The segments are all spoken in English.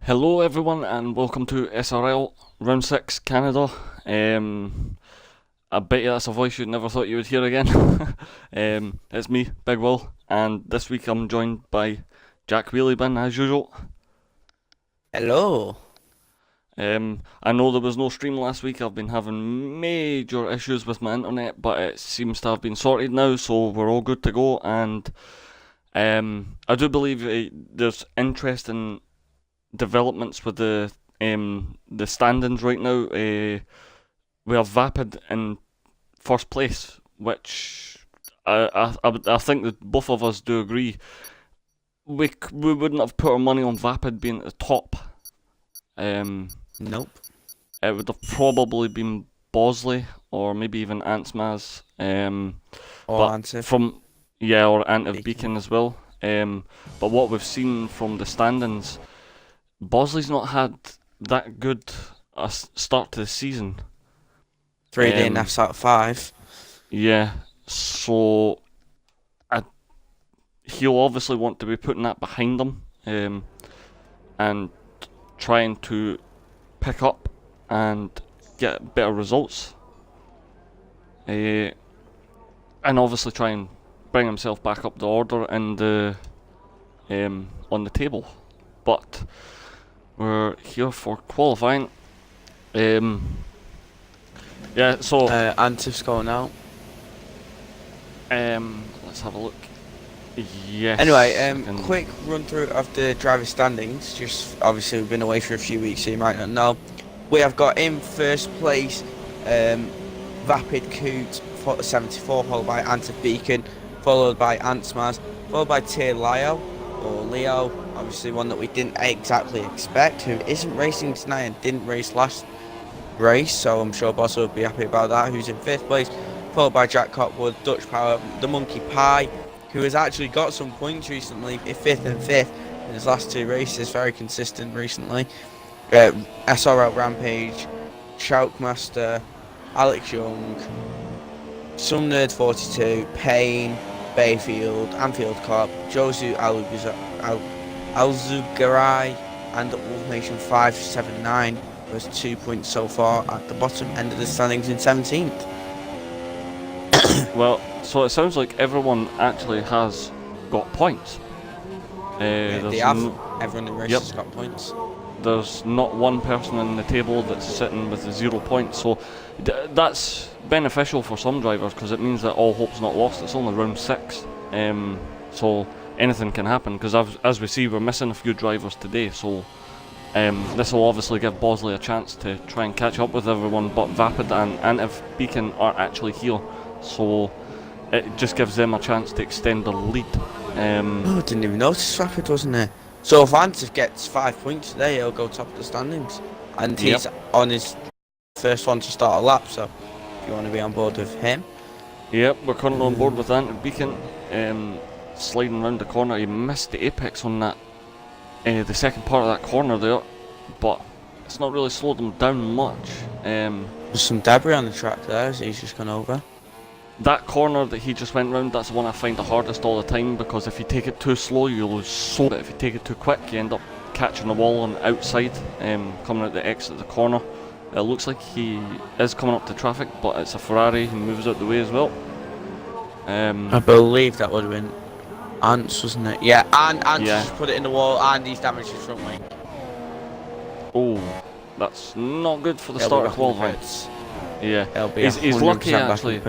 Hello everyone and welcome to SRL Round 6 Canada. I bet you that's a voice you never thought you would hear again. It's me, Big Will, and this week I'm joined by Jack Wheeliebin as usual. Hello. I know there was no stream last week. I've been having major issues with my internet, but it seems to have been sorted now, so we're all good to go. And I do believe there's interesting developments with the standings right now. We have Vapid in first place, which I think that both of us do agree. We wouldn't have put our money on Vapid being at the top. Nope. It would have probably been Bosley or maybe even Antsmaz. Or But answer. or Antiv Beacon. Beacon as well. But what we've seen from the standings, Bosley's not had that good a start to the season. 3 DNFs out of 5. Yeah, so he'll obviously want to be putting that behind him, and trying to pick up and get better results. And obviously try and bring himself back up the order and on the table. But we're here for qualifying. Yeah, so Antif's going out. let's have a look. Yes. Anyway, quick run through of the driver standings. Just obviously we've been away for a few weeks, so you might not know. We have got in first place Vapid Coot 74, followed by Antif Beacon, followed by Antsmaz, followed by Tier Leo, or Leo, obviously one that we didn't exactly expect, who isn't racing tonight and didn't race last race, so I'm sure Boss will be happy about that, who's in 5th place, followed by Jack Copwood, Dutch Power, the Monkey Pie, who has actually got some points recently, 5th and 5th in his last 2 races, very consistent recently. SRL Rampage, Shoutmaster, Alex Young, Some Nerd 42, Payne, Bayfield, Anfield Cobb, Josu Alzugaray, and Wolfmation 579 was 2 points so far at the bottom end of the standings in 17th. Well, so it sounds like everyone actually has got points. They have. Everyone in races got points. There's not one person in the table that's sitting with 0 points, so that's beneficial for some drivers because it means that all hope's not lost. It's only round 6, so anything can happen. Because as we see, we're missing a few drivers today, so this will obviously give Bosley a chance to try and catch up with everyone. But Vapid and Antiv Beacon are actually here, so it just gives them a chance to extend the lead. Oh, I didn't even notice Rapid wasn't there. So if Antif gets 5 points today, he'll go top of the standings. And he's on his first one to start a lap, so if you want to be on board with him. Yep, we're currently on board with Antiv Beacon. Sliding around the corner, he missed the apex on that, the second part of that corner there, but it's not really slowed him down much. There's some debris on the track there, so he's just gone over. That corner that he just went round, that's the one I find the hardest all the time, because if you take it too slow you lose so much. If you take it too quick you end up catching the wall on the outside, coming out the exit of the corner. It looks like he is coming up to traffic, but it's a Ferrari, he moves out the way as well. I believe that would have been Ants, wasn't it? Yeah, and Ants just put it in the wall, and he's damaged his front wing. Oh, that's not good for the start of qualifying. Yeah, he's lucky actually.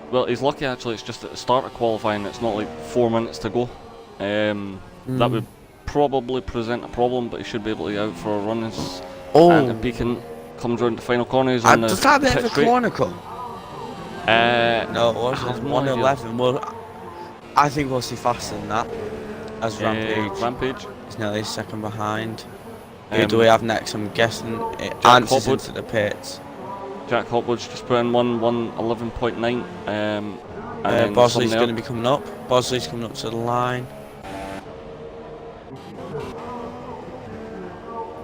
Well, he's lucky actually, it's just at the start of qualifying, it's not like 4 minutes to go. That would probably present a problem, but he should be able to get out for a run as Antiv Beacon comes round the final corner. He's on the does that bit of a corner come? No, it wasn't. No 111. Well, I think we'll see faster than that. As Rampage. He's nearly a second behind. Who do we have next? I'm guessing Ants into the pits. Jack Hopwood's just put in 1:11.9. And Bosley's going to be coming up. Bosley's coming up to the line.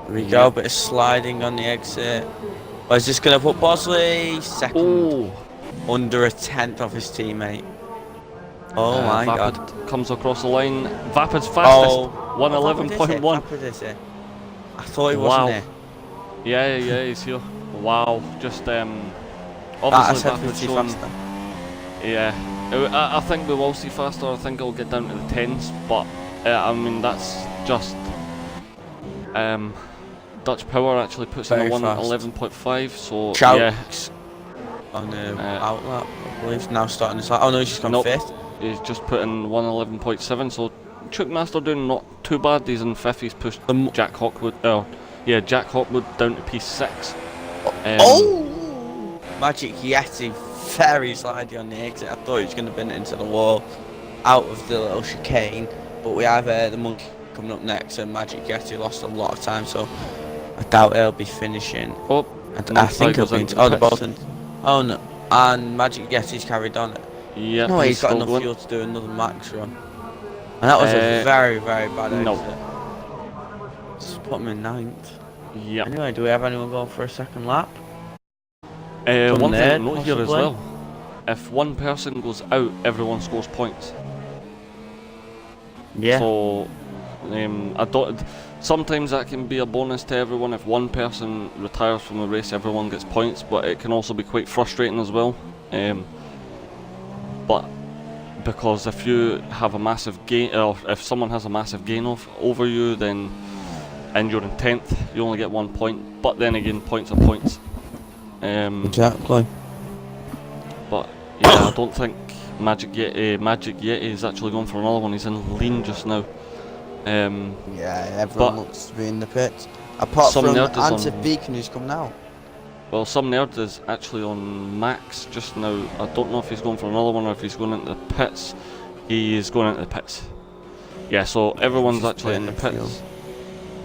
There we go, bit of sliding on the exit. But is this going to put Bosley second? Under a 10th of his teammate. Oh my god. Comes across the line. Vapid's fastest. 1:11.1. I thought he Wow. wasn't Yeah, he's here. Wow. Just here. I obviously said we'd Vapid's see showing. faster. Yeah, I think we will see faster. I think it'll get down to the tens, but I mean that's just Dutch Power actually puts in a Very fast. 1:11.5. So Chouks on the yeah, outlap, I believe. Now starting this lap. Oh no, he's just gone nope, fifth. he's just put in 1:11.7. So Chookmaster doing not too bad. He's in fifth. He's pushed Jack Hawkwood. Jack Hawkwood down to P6. Oh! Magic Yeti very slidey on the exit. I thought he was going to bin it into the wall out of the little chicane, but we have the monkey coming up next, and Magic Yeti lost a lot of time, so I doubt he'll be finishing. Oh, I think he'll be. Oh, the Bolton. Oh no, and Magic Yeti's carried on it. Yeah, No, he's got enough going. fuel to do another max run, and that was a very, very bad exit. No. Just put him in ninth. Yep. Anyway, do we have anyone going for a second lap? One thing there, to note here as possibly. well, if one person goes out, everyone scores points. Yeah. So, I don't. Sometimes that can be a bonus to everyone. If one person retires from the race, everyone gets points, but it can also be quite frustrating as well. But because if you have a massive gain, or if someone has a massive gain over you, then and you're in 10th, you only get 1 point. But then again, points are points. Exactly. But yeah, I don't think Magic Yeti is actually going for another one. He's in lean just now. Yeah, everyone looks to be in the pits. Apart some from nerd is Anti on- Beacon who's coming out. Well, some nerd is actually on max just now. I don't know if he's going for another one or if he's going into the pits. He is going into the pits. Yeah, so everyone's just actually in the burning pits.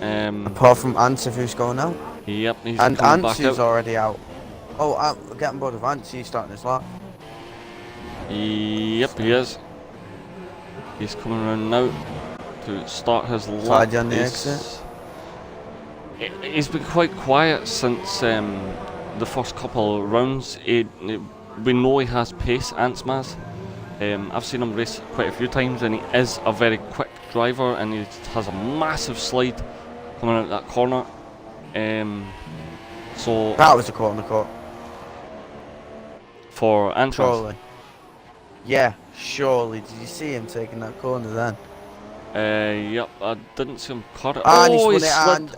Apart from Ansif who's going out. Yep, he's And coming back Ansif's out. already out. Oh, I'm getting bored of Ansif starting his lap. Yep, he is. He's coming around now to start his lap. Slide on the exit. He's been quite quiet since the first couple of rounds. We know he has pace, Antsmaz. I've seen him race quite a few times, and he is a very quick driver, and he has a massive slide coming out that corner. So That was a corner cut. for Antsmaz, Surely. Yeah, surely. Did you see him taking that corner then? yep, I didn't see him cut it. And Oh, he he's slid spun it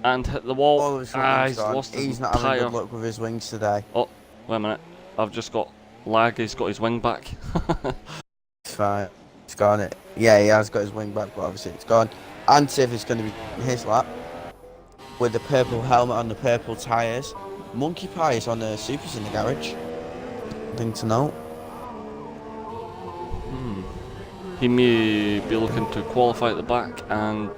and hit the wall. all of his wings He's gone. lost his He's not having tyre. good luck with his wings today. Oh, wait a minute. I've just got lag. He's got his wing back. It's fine. It's gone. Yeah, he has got his wing back, but obviously it's gone. Ansif is going to be in his lap with the purple helmet on the purple tyres. Monkey Pie is on the supers in the garage. Thing to note. He may be looking to qualify at the back and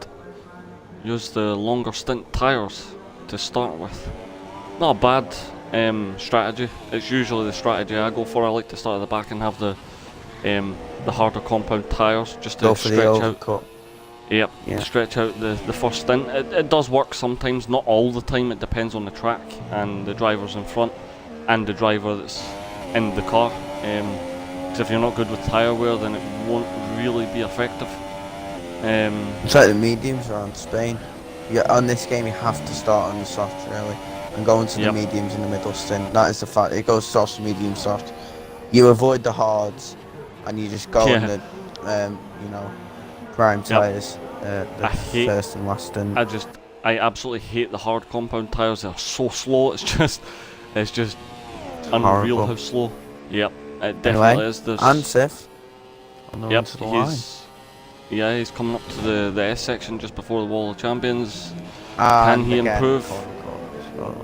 use the longer stint tyres to start with. Not a bad strategy. It's usually the strategy I go for. I like to start at the back and have the harder compound tyres just to Go for the stretch out. overcut. Yep, Yeah. stretch out the first stint. It does work sometimes, not all the time. It depends on the track and the drivers in front and the driver that's in the car. Because if you're not good with tyre wear, then it won't really be effective. It's like the mediums around Spain. Yeah, on this game you have to start on the soft really, and go into the Yep. mediums in the middle stint. That is the fact. It goes soft, medium, soft. You avoid the hards, and you just go on Yeah. the, prime tyres. I The hate- first and last stint. I absolutely hate the hard compound tyres. They're so slow. It's just unreal horrible. how slow. Yep, it definitely Anyway, is. There's, Ansif. yep, To the line. he's coming up to the S section just before the Wall of Champions. And he again, improve? corner cut,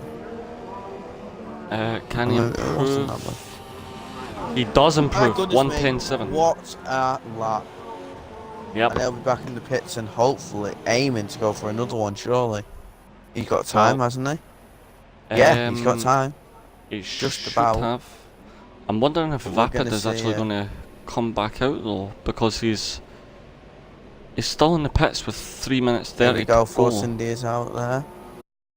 surely. Can he It wasn't improve? that bad. He does My improve. goodness me, 1:10.7. What a lap. Yep. And he'll be back in the pits and hopefully aiming to go for another one, surely. He's got time, Well, hasn't he? Yeah, he's got time. He Just should about. have. I'm wondering if We're Vapid gonna is see actually it. going to come back out though, because he's still in the pits with 3 minutes 30 There we go, to Force go. India's out there.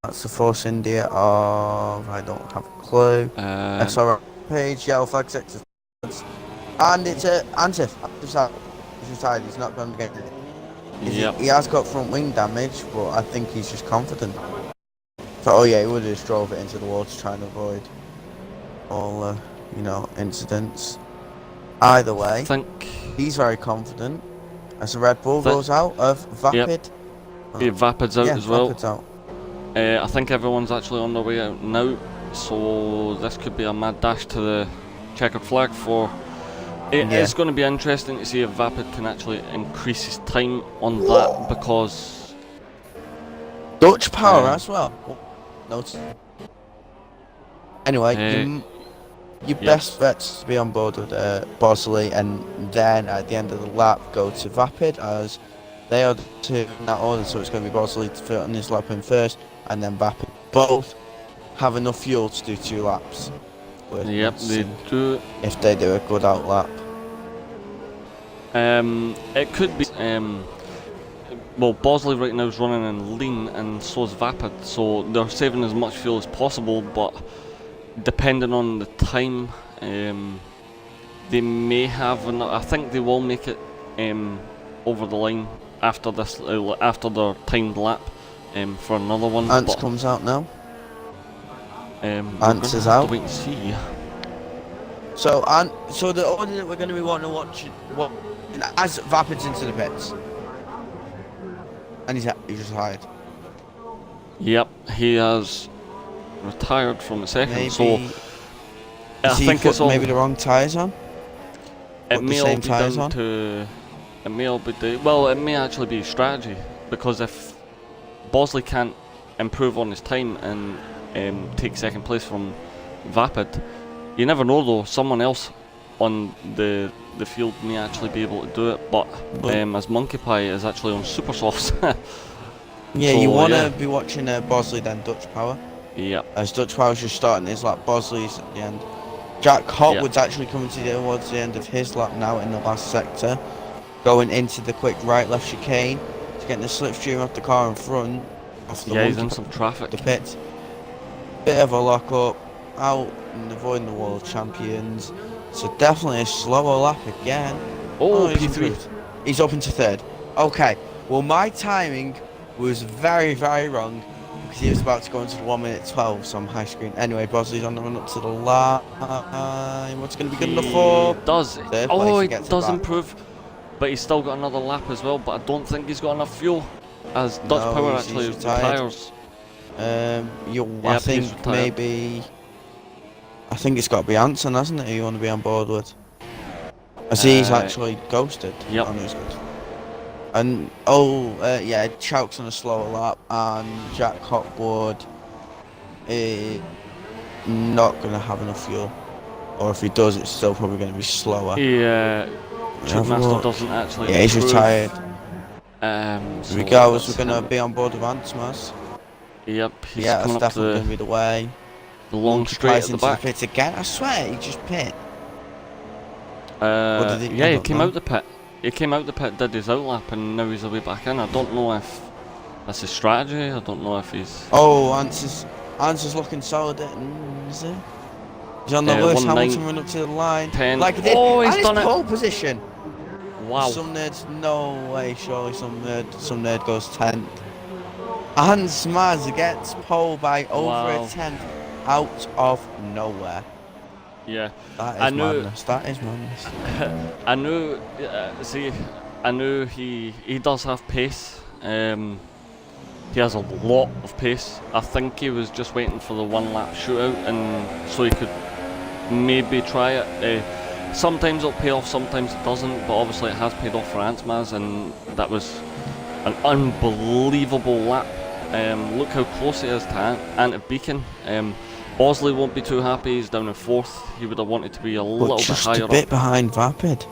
That's the Force India of, I don't have a clue. SRL page, yellow flag sector. And it's Ansif. He's retired, he's not going to get it. Yep. He has got front wing damage, but I think he's just confident. So, oh yeah, he would have just drove it into the wall to try and avoid all, incidents. Either way, he's very confident. As the Red Bull goes out of Vapid. Yep. Vapid's out as well. Vapid's out. I think everyone's actually on their way out now, so this could be a mad dash to the checkered flag for... It's going to be interesting to see if Vapid can actually increase his time on that, because... Dutch power as well. No. Anyway, your best bet's to be on board with Bosley, and then at the end of the lap go to Vapid, as they are the two in that order, so it's going to be Bosley to fit on his lap in first, and then Vapid. Both have enough fuel to do 2 laps. Yep, they do. If they do a good out lap. It could be... well, Bosley right now is running in lean, and so is Vapid, so they're saving as much fuel as possible, but depending on the time, they may have... I think they will make it over the line after this, after their timed lap, for another one. Ants comes out now. Ants is out. Wait and see. So the order that we're going to be wanting to watch, as Vapid's into the pits, and he's just hired. Yep, he has retired from the second. Maybe, so I think it's all maybe the wrong tyres on. It may all be down to. It may all be well. It may actually be strategy, because if Bosley can't improve on his time and take second place from Vapid, you never know though. Someone else on the field may actually be able to do it, but as Monkey Pie is actually on super softs. Yeah, so, you want to be watching Bosley then Dutch Power. Yep. As Dutch Power's just starting his lap, Bosley's at the end. Jack Hotwood's actually coming towards the end of his lap now in the last sector, going into the quick right-left chicane. He's getting the slipstream off the car in front. Off the he's in some traffic. The pit. Bit of a lock-up, out and avoiding the world champions. So definitely a slower lap again. Oh, P3. He's up into third. Okay, well my timing was very, very wrong, because he was about to go into the 1 minute 12, so I'm high screen. Anyway, Bosley's on the run up to the line. What's going to be good enough for? Does it? Oh, he does improve, but he's still got another lap as well, but I don't think he's got enough fuel, as Dutch Power actually retires. I think maybe... I think it's got to be Anson, hasn't it, who you want to be on board with? As he's actually ghosted. Yep. And Chouk's on a slower lap, and Jack Hotwood is not going to have enough fuel. Or if he does, it's still probably going to be slower. Yeah, Master doesn't actually. Yeah, he's retired. So regardless, we're going to be on board with Antsmas. Yep, he's that's definitely going to be the way. The long straight at the back. The pit again. I swear, he just pit. He came out the pit. He came out the pit, did his outlap, and now he's away back in. I don't know if that's his strategy. I don't know if he's... Oh, Ants is looking solid. Is he? He's on the Lewis Hamilton run up to the line. 10. Like he did. Oh, he's done it. Pole position. Wow. Some nerds, no way, surely some nerd goes 10th. And Smaz gets pole by over a 10th out of nowhere. Yeah, that is madness. That is madness. I knew. I knew he does have pace. He has a lot of pace. I think he was just waiting for the 1 lap shootout, and so he could maybe try it. Sometimes it'll pay off, sometimes it doesn't. But obviously, it has paid off for Antsmaz, and that was an unbelievable lap. Look how close he is to Ant Beacon. Bosley won't be too happy, he's down in 4th. He would have wanted to be a little bit higher up. Just a bit behind Vapid.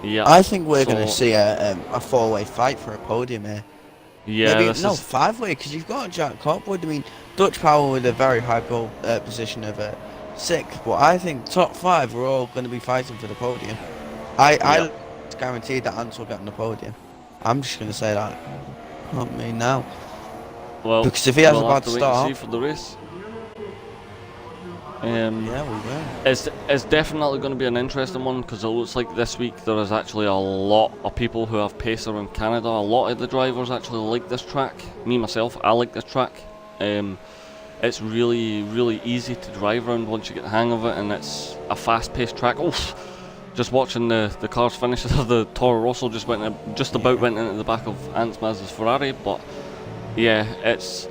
Yeah. I think we're going to see a 4-way fight for a podium here. Yeah, maybe 5-way, because you've got Jack Hotwood. I mean, Dutch Power with a very high position of 6th, but I think top 5 are all going to be fighting for the podium. I guarantee that Ants will get on the podium. I'm just going to say that. Not me now. Well, because if he has a bad start... See for the race. Yeah, we will. It's definitely going to be an interesting one because it looks like this week there is actually a lot of people who have pace around Canada. A lot of the drivers actually like this track. Me myself, I like this track. It's really easy to drive around once you get the hang of it, and it's a fast-paced track. Just watching the cars finish, the Toro Rosso just about went into the back of Ants Maz's Ferrari, but yeah, it's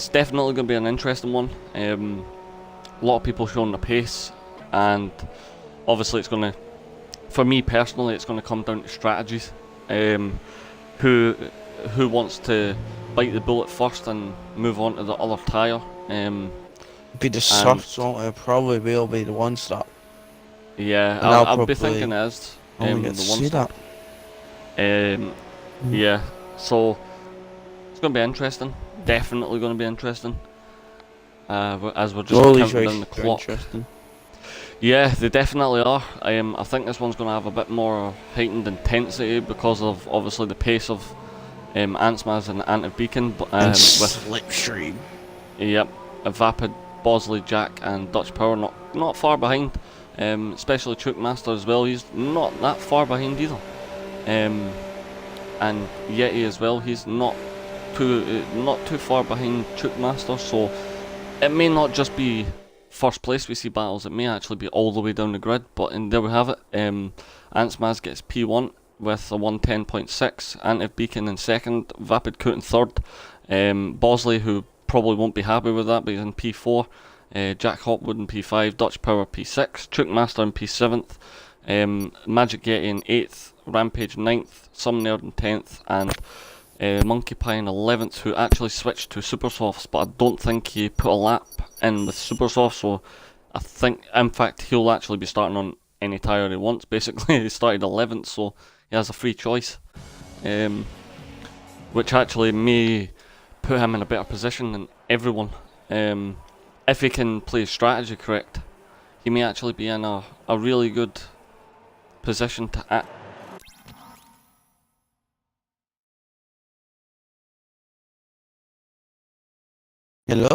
definitely going to be an interesting one. A lot of people showing the pace, and obviously it's going to, for me personally, it's going to come down to strategies. Who wants to bite the bullet first and move on to the other tyre? Be the soft one. It'll probably will be the one stop. Yeah, I'll be thinking it is the one stop. Yeah, so it's going to be interesting. Definitely going to be interesting. As we're just counting down the clock. Yeah, they definitely are. I think this one's going to have a bit more heightened intensity because of obviously the pace of Ants Maz and Ant Beacon. With Slipstream. Yep, Vapid, Bosley, Jack and Dutch Power not far behind. Especially Chookmaster as well, he's not that far behind either. And Yeti as well, he's not too far behind Chookmaster, so it may not just be first place we see battles, it may actually be all the way down the grid, but there we have it. Ants Maz gets P1 with a 110.6, Ant Beacon in second, Vapid Coot in third, Bosley, who probably won't be happy with that, but he's in P4, Jack Hopwood in P5, Dutch Power P6, Chookmaster in P7th, Magic Yeti in 8th, Rampage 9th, Some Nerd in 10th, and Monkey Pie in 11th, who actually switched to Super Softs, but I don't think he put a lap in with Super Softs, so I think, in fact, he'll actually be starting on any tyre he wants, basically. He started 11th, so he has a free choice, which actually may put him in a better position than everyone. If he can play his strategy correct, he may actually be in a really good position to act. Hello?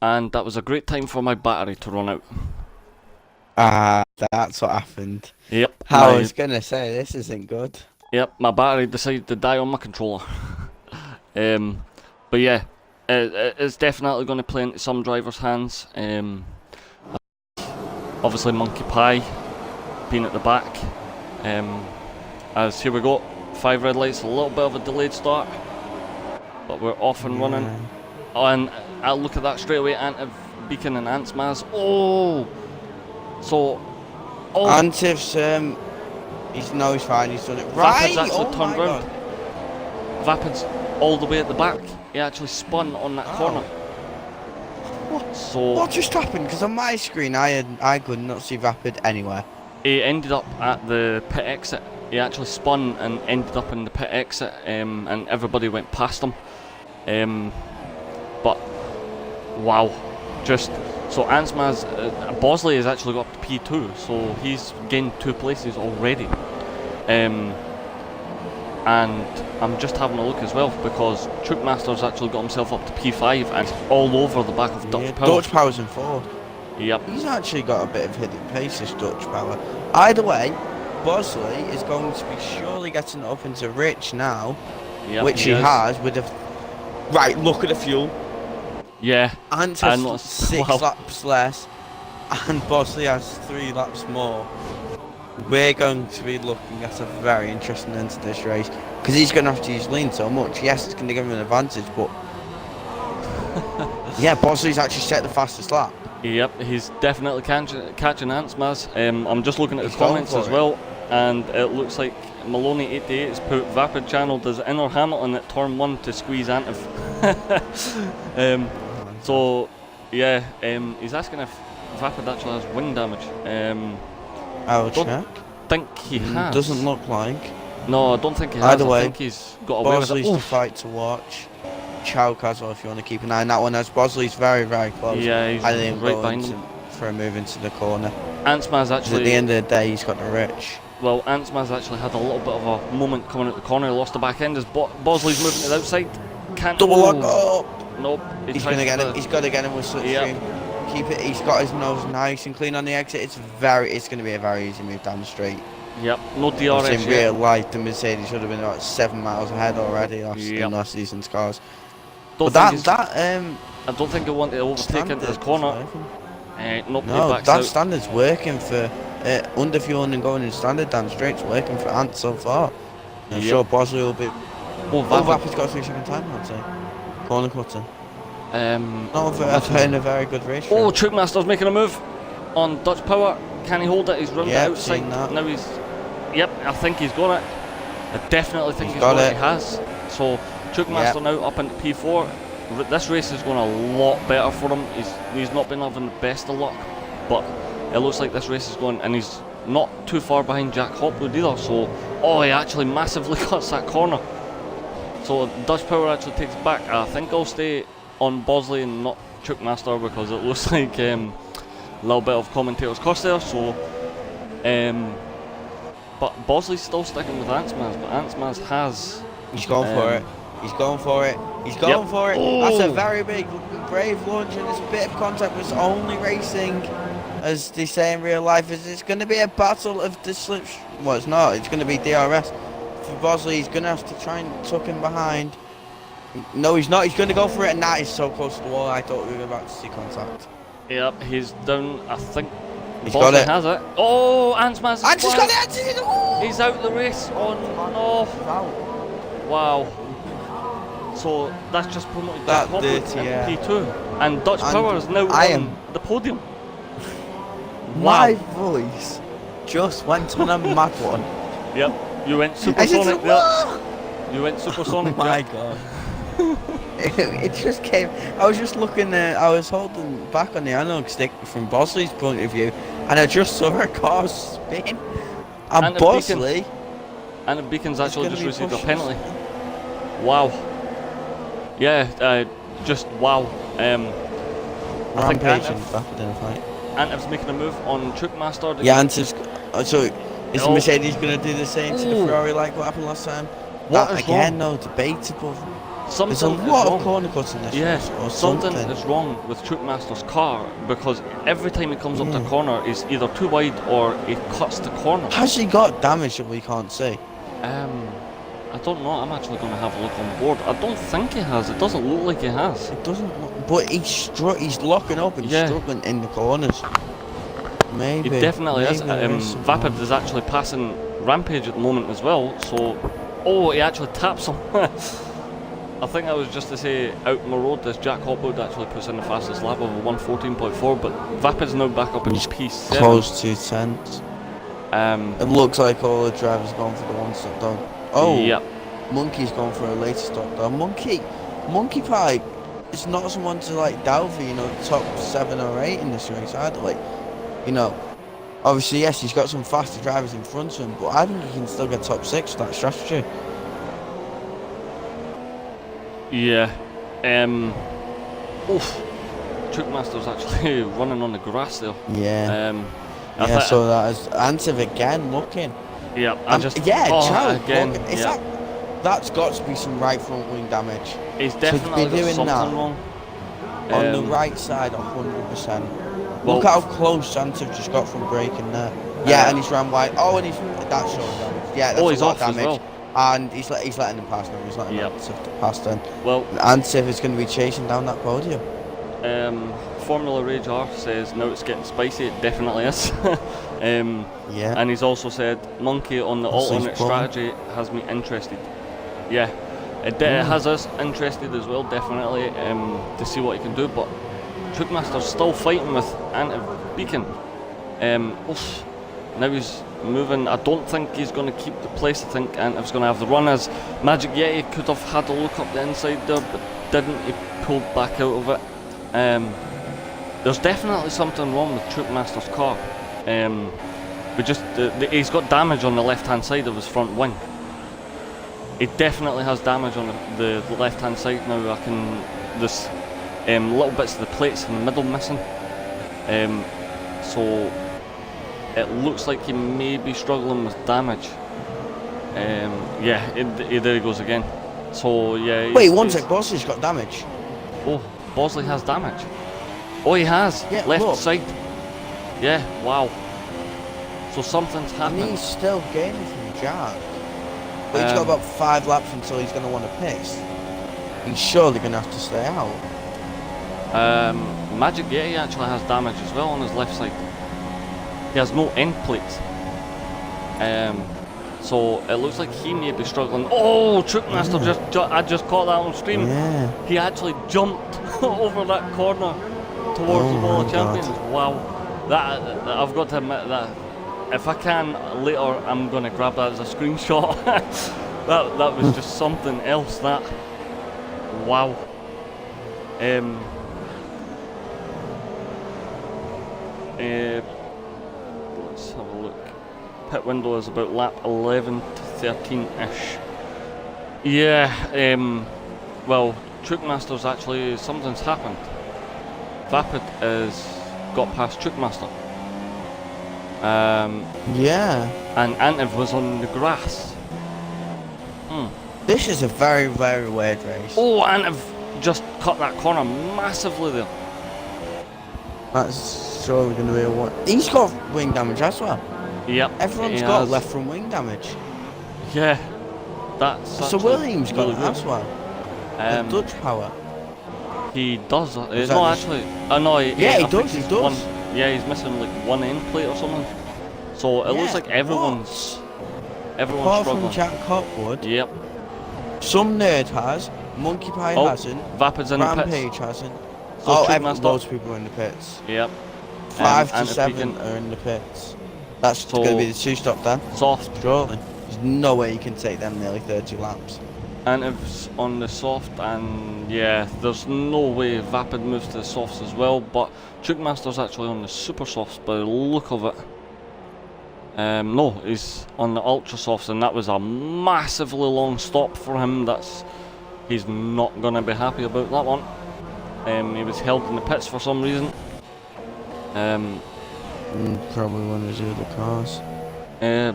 And that was a great time for my battery to run out. That's what happened. Yep. I was gonna say, this isn't good. Yep, my battery decided to die on my controller. But yeah, it's definitely going to play into some drivers' hands. Obviously Monkey Pie being at the back. As here we go, 5 red lights, a little bit of a delayed start, but we're off and running. And I'll look at that straight away, Ant Beacon and Ants Maz. Antiv's, he's fine, he's done it right. Vapid's actually turned round. Vapid's all the way at the back. He actually spun on that corner. What just happened? Because on my screen I could not see Vapid anywhere. He ended up at the pit exit. He actually spun and ended up in the pit exit, and everybody went past him. But wow, just so Ants Maz, Bosley has actually got up to P2, so he's gained 2 places already. And I'm just having a look as well because Chookmaster's actually got himself up to P5 and all over the back of Dutch Power. Dutch Power's in 4th. Yep. He's actually got a bit of hidden pace, this Dutch Power. Either way, Bosley is going to be surely getting up into Rich now, which he has with a... Right, look at the fuel. Yeah. Ant has 6 laps less, and Bosley has 3 laps more. We're going to be looking at a very interesting end to this race, because he's going to have to use lean so much. Yes, it's going to give him an advantage, but... yeah, Bosley's actually set the fastest lap. Yep, he's definitely catching Ants Maz. I'm just looking at the comments as well, and it looks like Maloney88 has put Vapid channel does inner Hamilton at turn 1 to squeeze Antiv. So yeah, he's asking if Vapid actually has wing damage. I'll check. Think he has. Doesn't look like. No, I don't think he has. Either way, I think he's got away with it. Bosley's the fight to watch. Chouk as well if you want to keep an eye on that one, as Bosley's very close. Yeah, he's right behind him for a move into the corner. Ants Maz actually... At the end of the day, he's got the Rich. Well, Antsman's actually had a little bit of a moment coming out the corner. He lost the back end as Bosley's moving to the outside. Can't. Double lock up. Nope. He's gonna get him. He's got to get him with slipstream. Yep. Keep it. He's got his nose nice and clean on the exit. It's gonna be a very easy move down the straight. Yep. No DRS in real life, the Mercedes should have been about 7 miles ahead already in last season's cars. But I don't think he wanted to overtake into this corner. No, that standard's working for underfueling and going in standard down straight. It's working for Ant so far. I'm sure Bosley will be. Vapid's got a 3-second time, I'd say. Corner cutter. In a very good race. Oh, Truckmaster's making a move on Dutch Power. Can he hold it? He's round the outside. Now he's. Yep, I think he's got it. I definitely think he's got it. He has. So Truckmaster now up into P4. This race is going a lot better for him. He's not been having the best of luck, but it looks like this race is going, and he's not too far behind Jack Hopwood either. So, he actually massively cuts that corner. So Dutch Power actually takes it back. I think I'll stay on Bosley and not Truckmaster because it looks like a little bit of commentator's cost there. So, but Bosley's still sticking with Antsmans, but Antsmans has. He's going for it. He's going for it. He's going for it. Oh. That's a very big, brave launch, and it's a bit of contact. But it's only racing, as they say in real life. It's going to be a battle of the slips. Well, it's not. It's going to be DRS. For Bosley, he's going to have to try and tuck him behind. No, he's not. He's going to go for it, and that is so close to the wall. I thought we were about to see contact. Yep, he's down. I think he's Bosley got it. Has it. Oh, Antsman's got it. Oh. He's out the race on. No. Wow. So that's just promoted that P2, and Dutch Power is now on the podium. My voice just went on a mad one. Yep, you went supersonic there. You went supersonic. Oh my god. it just came. I was just looking there. I was holding back on the analog stick from Bosley's point of view, and I just saw a car spin. And Bosley. And the Beacon's actually just received a penalty. Wow. Yeah, just wow. I think Antiv's making a move on Truckmaster. Yeah, Antiv's. So is the Mercedes going to do the same to the Ferrari like what happened last time? What is again? wrong? No, debatable. Something There's a lot of corner cuts in this race. Or something is wrong with Truckmaster's car because every time he comes up the corner, he's either too wide or he cuts the corner. Has he got damage that we can't see? I don't know. I'm actually going to have a look on board. I don't think he has. It doesn't look like he has. It doesn't look, but he's locking up and struggling in the corners. Maybe. He definitely is. Vapid is actually passing Rampage at the moment as well. So, he actually taps him. I think I was just to say out on the road, this Jack Hopwood actually puts in the fastest lap of a 1:14.4, but Vapid's now back up in P7. Close to 10th. It looks like all the drivers gone for the one-stop dog. Oh, yep. Monkey's gone for a later stop dog. Monkey Pie is not someone to like doubt for, top 7 or 8 in this race either. Like, obviously yes, he's got some faster drivers in front of him, but I think he can still get top 6 with that strategy. Yeah. Truckmaster's actually running on the grass there. Yeah. I saw that as Antiv again looking. Yeah, again. That's got to be some right front wing damage. He's definitely doing something wrong. On the right side, 100%. Look at how close Antiv just got from braking there. Yeah, and he's ran wide. And that's showing damage. Yeah, that's he's a lot off damage. As well. And he's letting him pass now. He's letting him pass then. Well, Antiv is going to be chasing down that podium. Formula Rage R says now it's getting spicy. It definitely is. Yeah. And he's also said Monkey on the alternate strategy has me interested. Yeah, it has us interested as well, definitely, to see what he can do. But Truckmaster's still fighting with Antiv Beacon. Now he's moving. I don't think he's going to keep the place. I think Antiv's going to have the run as Magic Yeti could have had a look up the inside there, but didn't. He pulled back out of it. There's definitely something wrong with Truckmaster's car. He's got damage on the left-hand side of his front wing. He definitely has damage on the left-hand side now. There's little bits of the plates in the middle missing. So it looks like he may be struggling with damage. Yeah, there he goes again. So yeah. Wait, one sec, Bosley's got damage. Oh, Bosley has damage. Oh, he has. Yeah, left look. side. Yeah, wow. So something's happened. And he's still gaining from Jack. But he's got about 5 laps until he's going to want to piss. He's surely going to have to stay out. Magic, yeah, he actually has damage as well on his left side. He has no end plates. So it looks like he may be struggling. Oh, Truckmaster, I just caught that on stream. Yeah. He actually jumped over that corner towards the Wall of Champions. Wow. That I've got to admit that if I can later, I'm going to grab that as a screenshot. that was just something else. That wow. Let's have a look. Pit window is about lap 11 to 13-ish. Yeah. Well, Truckmaster's actually something's happened. Vapid is got past Truckmaster. Yeah. And Antiv was on the grass. This is a very, very weird race. Oh, Antiv just cut that corner massively there. That's surely going to be a one. He's got wing damage as well. Yep. Everyone's got left front wing damage. Yeah. That's So Williams got really that as well. The Dutch power. He does. No, that actually. No, he does. He does. Yeah, he's missing like one end plate or something. So it looks like everyone's Apart struggling. from Jack Cotwood. Yep. Some nerd has. Monkey Pie hasn't. Vapid's in the pits. Rampage hasn't. So loads of people are in the pits. Yep. 5 to 7 are in the pits. That's going to be the 2-stop then. Soft. Surely. There's no way you can take them nearly 30 laps. Antiv's on the soft, and yeah, there's no way Vapid moves to the softs as well, but Truckmaster's actually on the super softs by the look of it. No, he's on the ultra softs, and that was a massively long stop for him. He's not going to be happy about that one. He was held in the pits for some reason. Probably one of the other cars.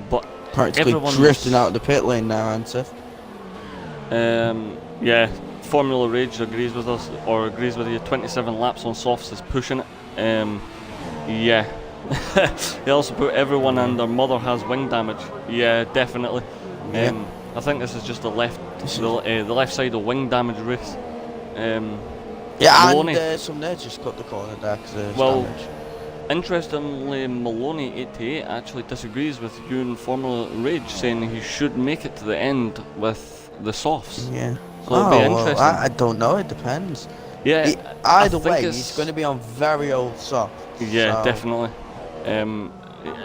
But practically drifting out of the pit lane now, Antiv. Yeah, Formula Rage agrees with us, or agrees with you. 27 laps on softs is pushing it. Yeah. He also put everyone and their mother has wing damage. Yeah, definitely. Yeah. I think this is just the left side of wing damage race. Yeah, Maloney, and some nerds just cut the corner there because there's damage. Interestingly, Maloney88 actually disagrees with you and Formula Rage, saying he should make it to the end with the softs. Yeah. So it'll be interesting. Well, I don't know, it depends. Yeah. Either way, he's going to be on very old softs. Yeah, so. Definitely.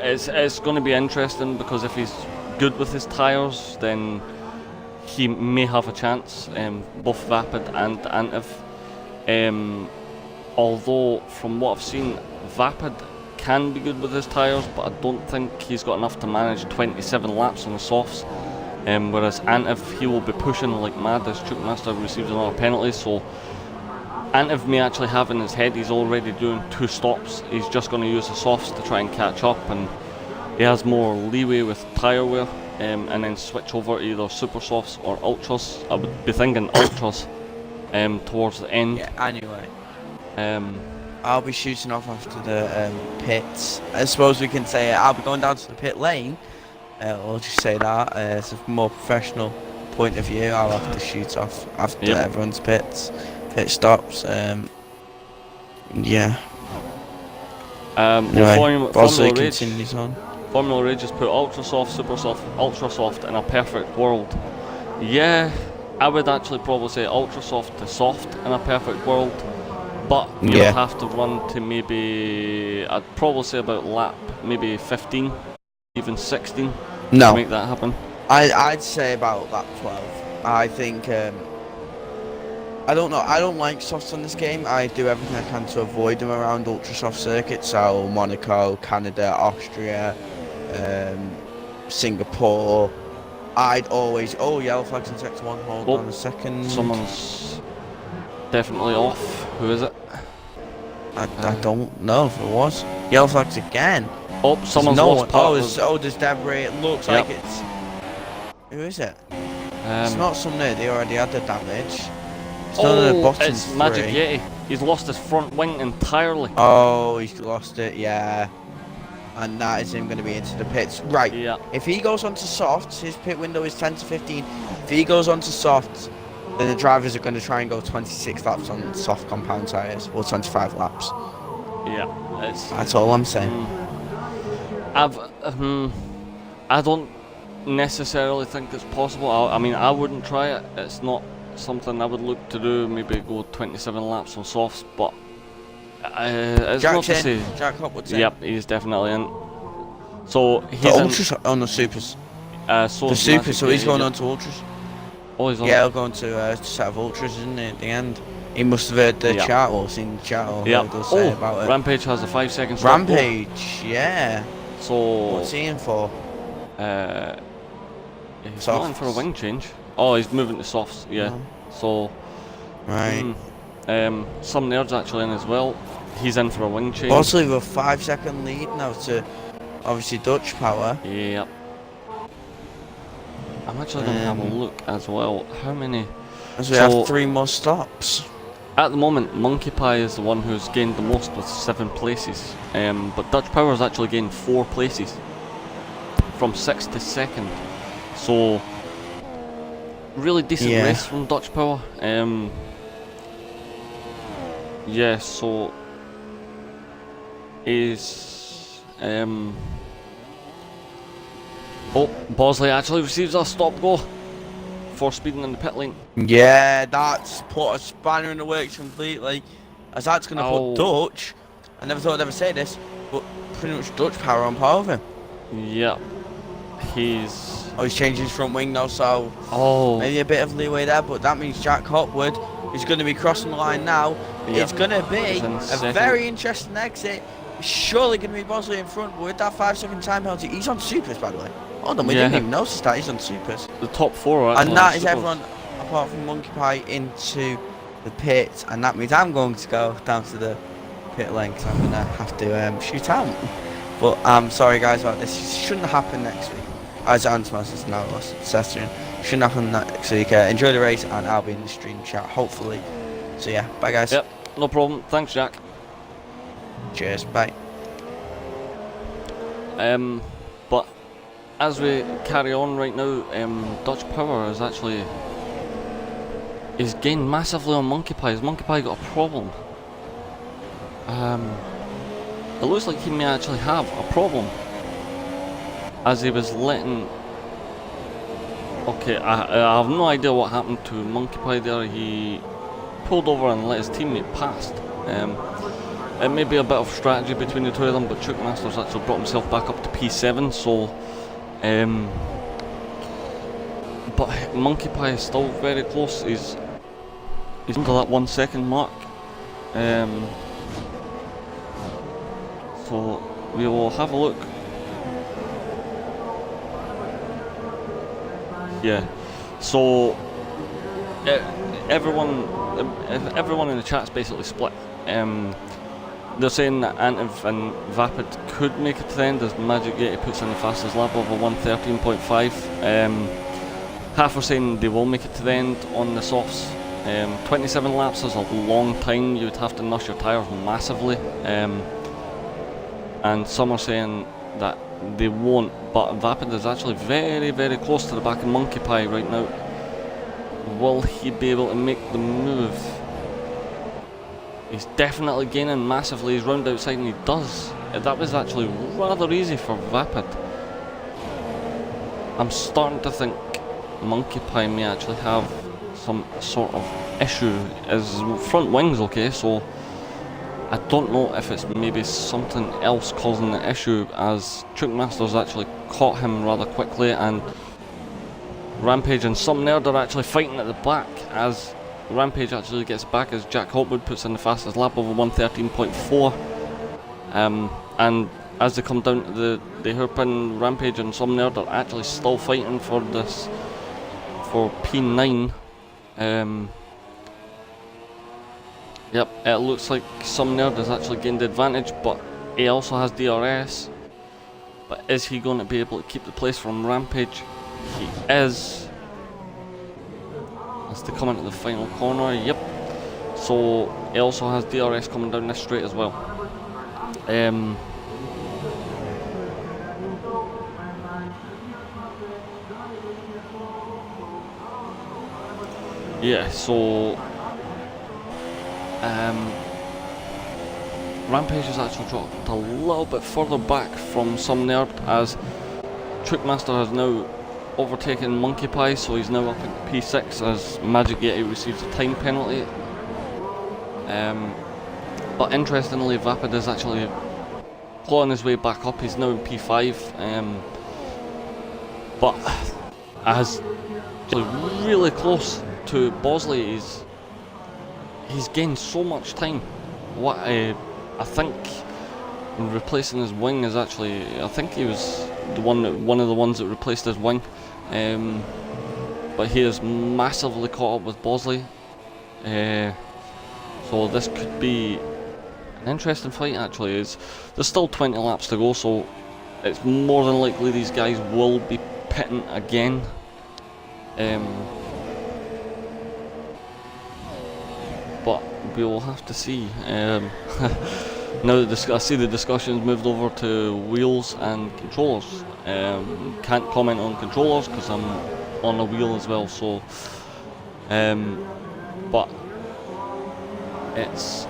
It's going to be interesting because if he's good with his tyres, then he may have a chance. Both Vapid and Antiv. Although from what I've seen, Vapid can be good with his tyres, but I don't think he's got enough to manage 27 laps on the softs. Whereas Antiv, he will be pushing like mad as Truckmaster receives another penalty. So Antiv may actually have in his head he's already doing 2 stops. He's just going to use the softs to try and catch up, and he has more leeway with tyre wear, and then switch over to either super softs or ultras. I would be thinking ultras towards the end. Yeah, anyway. I'll be shooting off after the pits. I suppose we can say I'll be going down to the pit lane. We'll just say that. It's a more professional point of view. I'll have to shoot off after everyone's pit stops. Yeah. Anyway, Formula Rage continues on. Formula Rage has put ultra soft, super soft, ultra soft in a perfect world. Yeah, I would actually probably say ultra soft to soft in a perfect world. But you'll have to run to maybe, I'd probably say about lap maybe 15, even 16 to make that happen. I'd say about lap 12. I think, I don't know, I don't like softs on this game. I do everything I can to avoid them around ultra soft circuits, so Monaco, Canada, Austria, Singapore. I'd always, yellow flags in sector 1, hold on a second. Someone's definitely off. Who is it? I don't know if it was. Yellow flags again. Oh, someone's no lost one. part. There's debris. It looks like it's. Who is it? It's not somebody. They already had the damage. It's none of the bottom it's Magic three. Yeti. He's lost his front wing entirely. Oh, he's lost it. Yeah. And that is him going to be into the pits. Right. Yeah. If he goes onto softs, his pit window is 10 to 15. If he goes onto softs, then the drivers are going to try and go 26 laps on soft compound tyres, or 25 laps. Yeah. That's all I'm saying. I don't necessarily think it's possible. I mean, I wouldn't try it. It's not something I would look to do. Maybe go 27 laps on softs, but it's not to say. Jack Hopwood's in. Yep, he's definitely in. So he's the in. ultras on the supers. So The supers, so he's going yeah. on to ultras. Oh, he's on. Yeah, he'll go on to a set of ultras, isn't it? At the end, he must have heard the chat or seen the chat or heard us say about it. Rampage has a 5 second stop. Rampage, yeah. So what's he in for? He's not in for a wing change. Oh, he's moving to softs. Yeah. So. Right. Some nerds actually in as well. He's in for a wing change. Also, with a 5 second lead now to obviously Dutch Power. Yeah. I'm actually going to have a look as well. How many? As we have 3 more stops. At the moment, Monkey Pie is the one who's gained the most with 7 places. But Dutch Power has actually gained 4 places. From 6th to 2nd. So, really decent race from Dutch Power. Yeah, so is Bosley actually receives a stop go for speeding in the pit lane. Yeah, that's put a spanner in the works completely, as that's going to put Dutch. I never thought I'd ever say this, but pretty much Dutch Power on par with him. Yeah, he's changing his front wing now, so maybe a bit of leeway there, but that means Jack Hopwood is going to be crossing the line now. It's going to be a very interesting exit. Surely going to be Bosley in front, but with that 5 second time penalty, he's on supers, by the way. Hold on, we didn't even notice that he's on supers. The top 4 are and that is everyone apart from Monkey Pie into the pit, and that means I'm going to go down to the pit lane because I'm going to have to shoot out. But I'm sorry guys about this. It shouldn't happen next week. As Antomas is now lost Sestrin. Shouldn't happen next week. Enjoy the race, and I'll be in the stream chat hopefully. So yeah, bye guys. Yep, no problem. Thanks, Jack. Cheers, bye. But as we carry on right now, Dutch Power is actually gained massively on Monkey Pie. Has Monkey Pie got a problem? It looks like he may actually have a problem, as he was letting. Okay, I have no idea what happened to Monkey Pie there. He pulled over and let his teammate past. It may be a bit of strategy between the two of them, but Chuck Masters actually brought himself back up to P7, so but Monkey Pie is still very close. He's under that 1 second mark. So we will have a look. Yeah, so everyone in the chat's basically split. They're saying that Antiv and Vapid could make it to the end as Magic Yeti puts in the fastest lap of a 1:13.5. Half are saying they will make it to the end on the softs. 27 laps is a long time. You would have to nuss your tyres massively. And some are saying that they won't, but Vapid is actually very, very close to the back of Monkey Pie right now. Will he be able to make the move? He's definitely gaining massively. He's round outside and he does. That was actually rather easy for Vapid. I'm starting to think Monkey Pie may actually have some sort of issue. His front wing's okay, so I don't know if it's maybe something else causing the issue, as Chuck Masters actually caught him rather quickly, and Rampage and some nerd are actually fighting at the back as Rampage actually gets back as Jack Hopwood puts in the fastest lap over 1:13.4. And as they come down to the hairpin, Rampage and some nerd are actually still fighting for this, for P9. Yep, it looks like some nerd has actually gained the advantage, but he also has DRS. But is he going to be able to keep the place from Rampage? He is. As they come into the final corner, yep. So he also has DRS coming down this straight as well. Yeah, so Rampage has actually dropped a little bit further back from some nerd, as Trickmaster has now overtaken Monkey Pie, so he's now up at P6 as Magic Yeti receives a time penalty. But interestingly, Vapid is actually clawing his way back up. He's now in P5, but as really close to Bosley. He's gained so much time. What I think replacing his wing is actually, I think he was one of the ones that replaced his wing, but he is massively caught up with Bosley. So this could be an interesting fight. Actually, there's still 20 laps to go, so it's more than likely these guys will be pitting again. But we will have to see. Now that I see the discussion's moved over to wheels and controllers. Can't comment on controllers because I'm on a wheel as well. So, but it's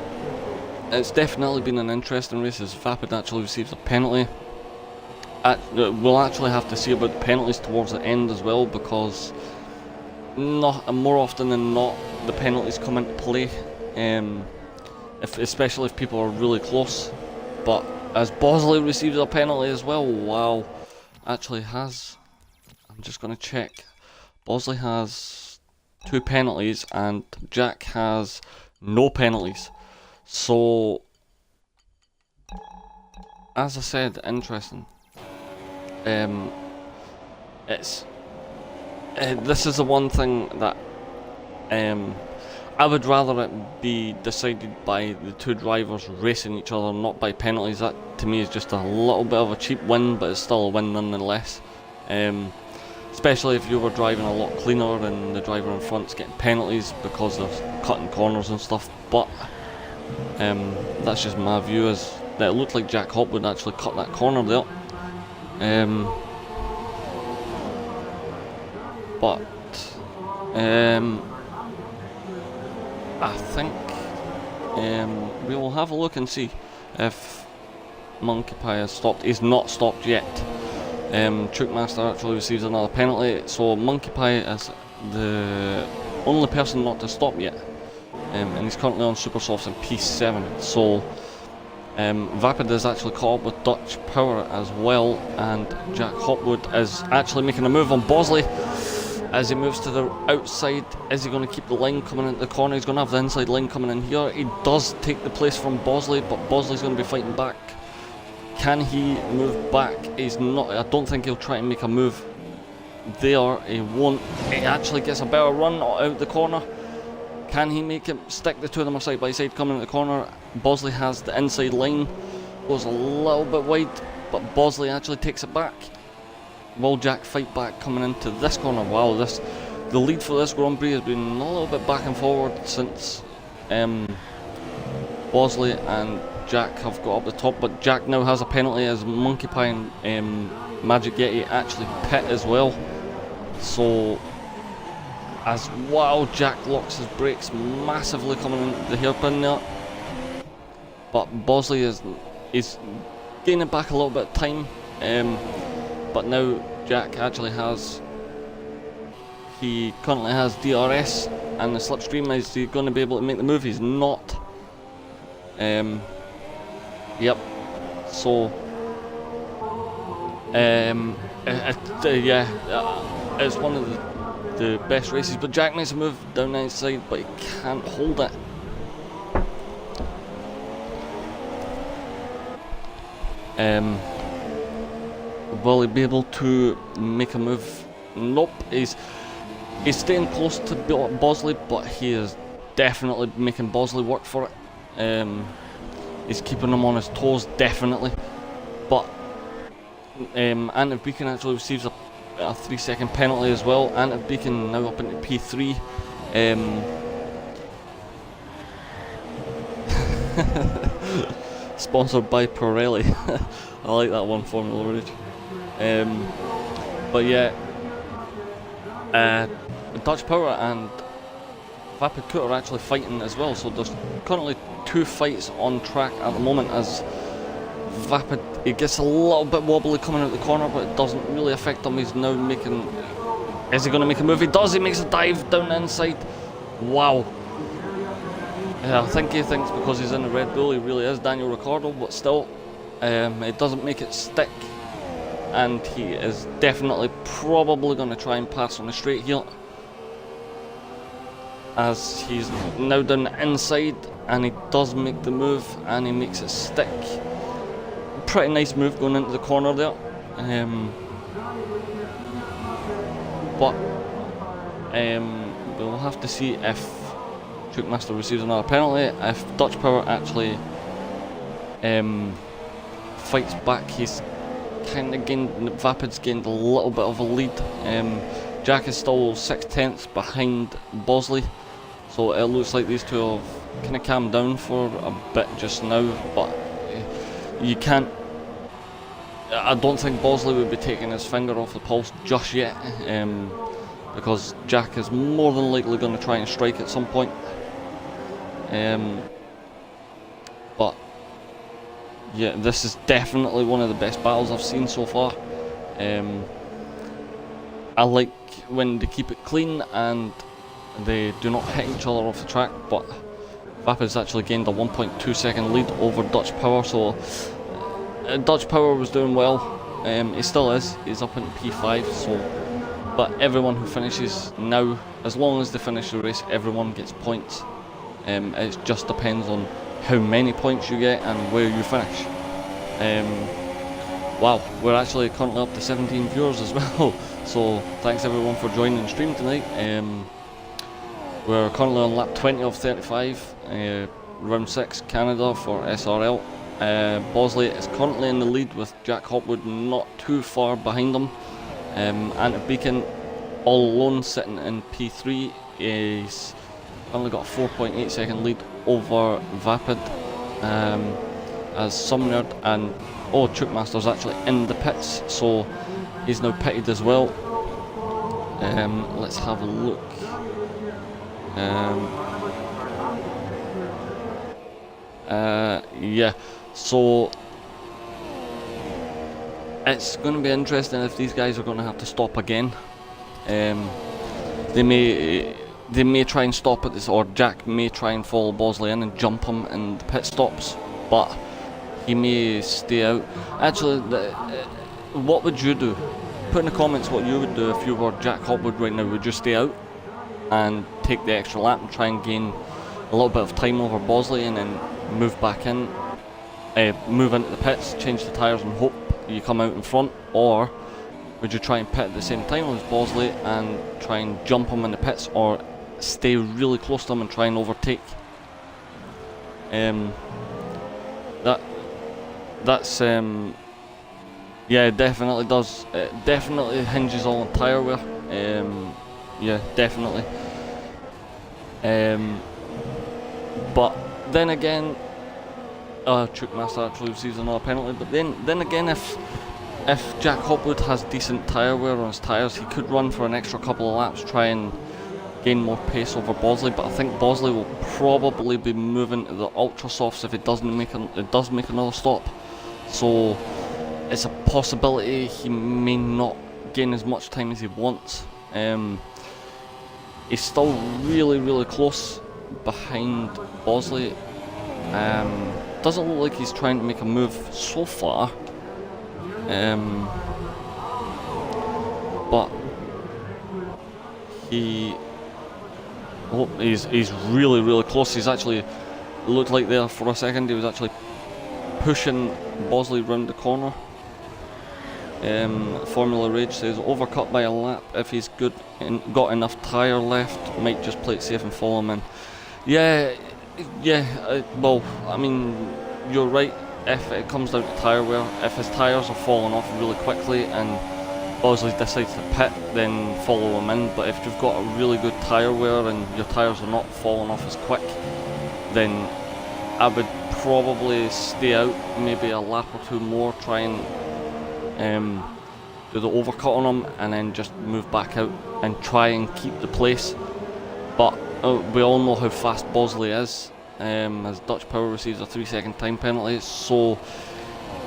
definitely been an interesting race, as Vapid actually receives a penalty. We'll actually have to see about the penalties towards the end as well, because more often than not the penalties come into play, especially if people are really close. But as Bosley receives a penalty as well, wow, actually has, I'm just going to check, Bosley has 2 penalties and Jack has no penalties. So, as I said, interesting. This is the one thing that I would rather it be decided by the 2 drivers racing each other, not by penalties. That to me is just a little bit of a cheap win, but it's still a win nonetheless. Especially if you were driving a lot cleaner and the driver in front's getting penalties because they're cutting corners and stuff. But that's just my view, is that it looked like Jack Hopwood actually cut that corner there. But I think we will have a look and see if Monkey Pie has stopped. He's not stopped yet. Trickmaster actually receives another penalty, so Monkey Pie is the only person not to stop yet, and he's currently on Super Softs in P7. So Vapid is actually caught up with Dutch Power as well, and Jack Hopwood is actually making a move on Bosley as he moves to the outside. Is he going to keep the line coming into the corner? He's going to have the inside line coming in here. He does take the place from Bosley, but Bosley's going to be fighting back. Can he move back? He's not. I don't think he'll try and make a move there. He won't. He actually gets a better run out the corner. Can he make it stick? The 2 of them are side by side coming into the corner. Bosley has the inside line, goes a little bit wide, but Bosley actually takes it back. Will Jack fight back coming into this corner? Wow, the lead for this Grand Prix has been a little bit back and forward since Bosley and Jack have got up the top, but Jack now has a penalty as Monkey Pie and Magic Yeti actually pit as well. So, as wow, Jack locks his brakes massively coming into the hairpin there, but Bosley is gaining back a little bit of time. But now Jack actually he currently has DRS and the slipstream. Is he going to be able to make the move? He's not. Yep. So, it's one of the best races. But Jack makes a move down the inside, but he can't hold it. Will he be able to make a move? Nope. He's staying close to Bosley, but he is definitely making Bosley work for it. He's keeping him on his toes, definitely. But Antic Beacon actually receives a 3-second penalty as well. Antic Beacon now up into P3. Sponsored by Pirelli. I like that one, Formula Ridge. But yeah, Dutch Power and Vapid Coot are actually fighting as well, so there's currently 2 fights on track at the moment, as Vapid, he gets a little bit wobbly coming out the corner, but it doesn't really affect him. He's now making, is he going to make a move? He does, he makes a dive down the inside. Wow. I think he thinks because he's in the Red Bull he really is Daniel Ricciardo, but still, it doesn't make it stick, and he is definitely probably going to try and pass on the straight here, as he's now down the inside, and he does make the move, and he makes it stick. Pretty nice move going into the corner there. But we'll have to see if Master receives another penalty. If Dutch Power actually fights back, he's kind of gained, Vapid's gained a little bit of a lead. Jack is still 6/10 behind Bosley, so it looks like these two have kind of calmed down for a bit just now, but you can't, I don't think Bosley would be taking his finger off the pulse just yet, because Jack is more than likely going to try and strike at some point. But yeah, this is definitely one of the best battles I've seen so far. I like when they keep it clean and they do not hit each other off the track, but Vapid's actually gained a 1.2 second lead over Dutch Power, so Dutch Power was doing well. He still is, he's up into P5, so, but everyone who finishes now, as long as they finish the race, everyone gets points. It just depends on how many points you get and where you finish. Wow, we're actually currently up to 17 viewers as well, so thanks everyone for joining the stream tonight. We're currently on lap 20 of 35, round 6 Canada for SRL. Bosley is currently in the lead with Jack Hopwood not too far behind him. Antic Beacon all alone sitting in P3 is only got a 4.8 second lead over Vapid, as Sumnerd and Chookmaster's actually in the pits, so he's now pitted as well. Let's have a look. Yeah, so it's going to be interesting if these guys are going to have to stop again. They may try and stop at this, or Jack may try and follow Bosley in and jump him in the pit stops, but he may stay out. Actually, what would you do? Put in the comments what you would do if you were Jack Hopwood right now. Would you stay out and take the extra lap and try and gain a little bit of time over Bosley and then move back in, move into the pits, change the tyres and hope you come out in front? Or would you try and pit at the same time as Bosley and try and jump him in the pits, or stay really close to him and try and overtake? That's yeah, it definitely does. It definitely hinges all on tyre wear. Yeah, definitely. But then again, Chookmaster actually receives another penalty. But then again, if Jack Hopwood has decent tyre wear on his tyres, he could run for an extra couple of laps, try and gain more pace over Bosley. But I think Bosley will probably be moving to the ultra softs if it does make another stop. So it's a possibility he may not gain as much time as he wants. He's still really close behind Bosley. Doesn't look like he's trying to make a move so far. But he's really close. He's actually looked like there for a second he was actually pushing Bosley round the corner. Formula Rage says overcut by a lap if he's good and got enough tyre left, might just play it safe and follow him in. Yeah, well, I mean, you're right. If it comes down to tyre wear, if his tyres are falling off really quickly and Bosley decides to pit, then follow him in. But if you've got a really good tyre wear and your tyres are not falling off as quick, then I would probably stay out maybe a lap or two more, try and do the overcut on him, and then just move back out and try and keep the place. But we all know how fast Bosley is, as Dutch Power receives a 3-second time penalty, so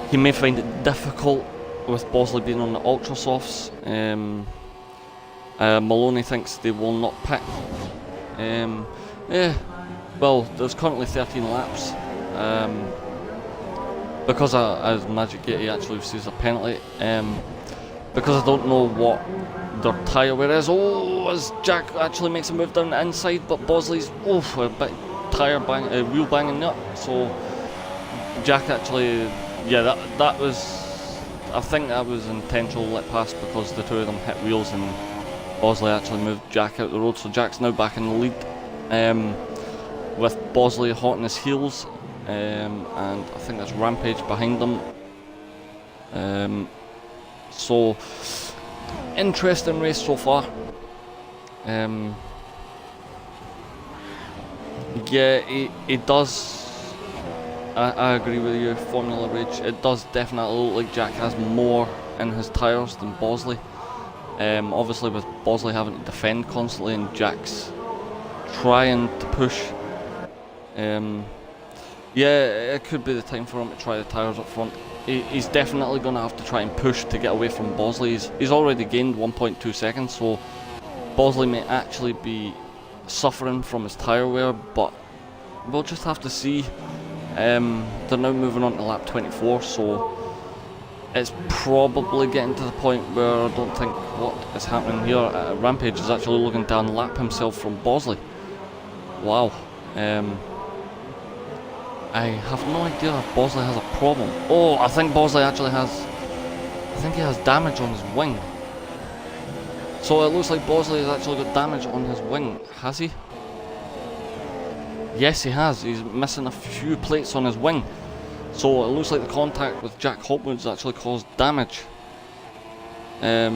he may find it difficult with Bosley being on the ultra softs. Maloney thinks they will not pit. Yeah, well, there's currently 13 laps. Because as Magic Gate he actually receives a penalty. Because I don't know what their tyre wear is. Oh, as Jack actually makes a move down the inside, but Bosley's a bit wheel banging up. So Jack actually, yeah, that was. I think that was intentional let pass because the two of them hit wheels and Bosley actually moved Jack out the road. So Jack's now back in the lead, with Bosley hot on his heels, and I think that's Rampage behind them. So interesting race so far. Yeah, it does. I agree with you, Formula Rage. It does definitely look like Jack has more in his tyres than Bosley. Obviously with Bosley having to defend constantly and Jack's trying to push. Yeah, it could be the time for him to try the tyres up front. He's definitely going to have to try and push to get away from Bosley. He's already gained 1.2 seconds, so Bosley may actually be suffering from his tyre wear, but we'll just have to see. They're now moving on to lap 24, so it's probably getting to the point where I don't think what is happening here. Rampage is actually looking to unlap himself from Bosley. Wow. I have no idea if Bosley has a problem. Oh, I think Bosley actually has. I think he has damage on his wing. So it looks like Bosley has actually got damage on his wing. Has he? Yes, he has. He's missing a few plates on his wing. So it looks like the contact with Jack Hopwood's actually caused damage. Yeah,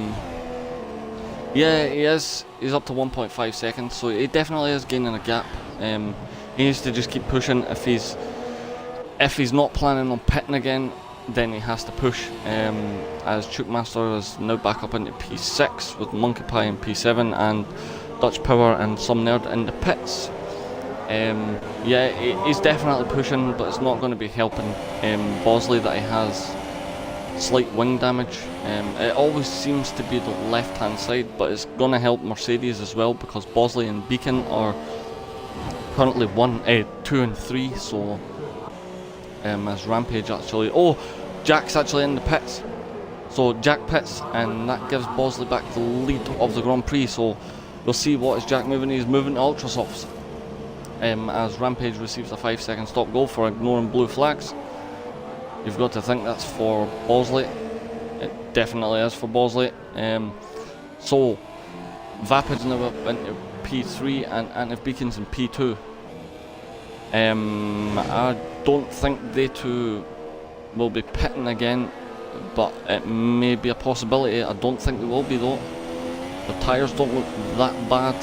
he is. He's up to 1.5 seconds, so he definitely is gaining a gap. He needs to just keep pushing. If he's not planning on pitting again, then he has to push. As Chukemaster is now back up into P6 with Monkey Pie in P7 and Dutch Power and some nerd in the pits. Yeah, he's definitely pushing, but it's not going to be helping Bosley that he has slight wing damage. It always seems to be the left hand side, but it's going to help Mercedes as well because Bosley and Beacon are currently 2 and 3. So as Rampage actually, Jack's actually in the pits. So Jack pits, and that gives Bosley back the lead of the Grand Prix. So we'll see what is Jack moving. He's moving to ultra softs. As Rampage receives a 5-second stop go for ignoring blue flags. You've got to think that's for Bosley. It definitely is for Bosley. So Vapid's now up into P3 and if Beacon's in P2. I don't think they two will be pitting again, but it may be a possibility. I don't think they will be though. The tyres don't look that bad.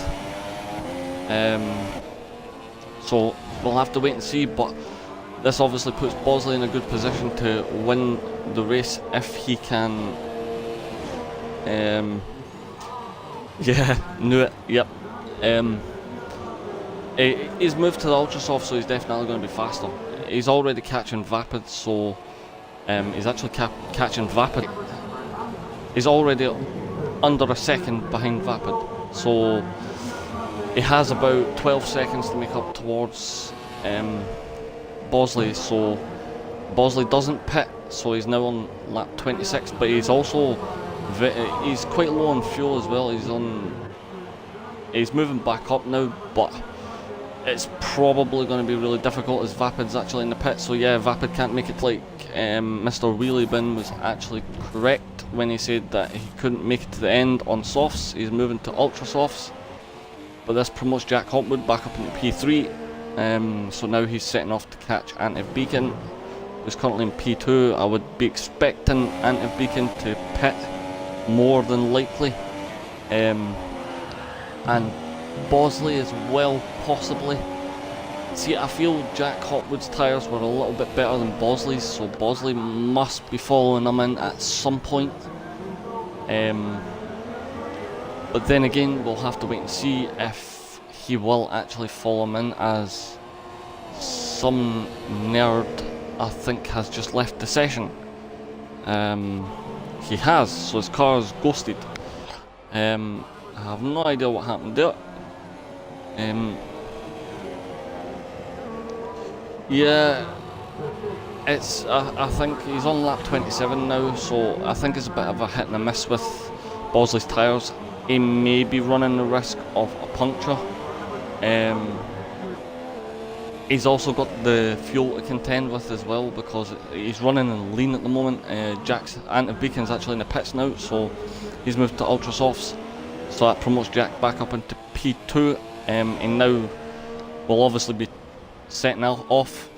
So we'll have to wait and see, but this obviously puts Bosley in a good position to win the race if he can. Yeah, knew it. Yep. He's moved to the ultra soft, so he's definitely going to be faster. He's already catching Vapid, so he's actually catching Vapid. He's already under a second behind Vapid, so he has about 12 seconds to make up towards Bosley. So Bosley doesn't pit, so he's now on lap 26, but he's also he's quite low on fuel as well. He's moving back up now, but it's probably going to be really difficult as Vapid's actually in the pit. So yeah, Vapid can't make it. Like Mr. Wheelie Bin was actually correct when he said that he couldn't make it to the end on softs. He's moving to ultra softs, but this promotes Jack Hopwood back up into P3. So now he's setting off to catch Anti-Beacon, who's currently in P2. I would be expecting Anti-Beacon to pit more than likely, and Bosley as well, possibly. See, I feel Jack Hopwood's tyres were a little bit better than Bosley's, so Bosley must be following them in at some point. But then again, we'll have to wait and see if he will actually follow him in, as some nerd, I think, has just left the session. He has, so his car is ghosted. I have no idea what happened there. Yeah, it's. I think he's on lap 27 now, so I think it's a bit of a hit and a miss with Bosley's tyres. He may be running the risk of a puncture. He's also got the fuel to contend with as well, because he's running in lean at the moment. Jack's Anti-Beacon's actually in the pits now, so he's moved to ultra softs, so that promotes Jack back up into P2, and now will obviously be setting off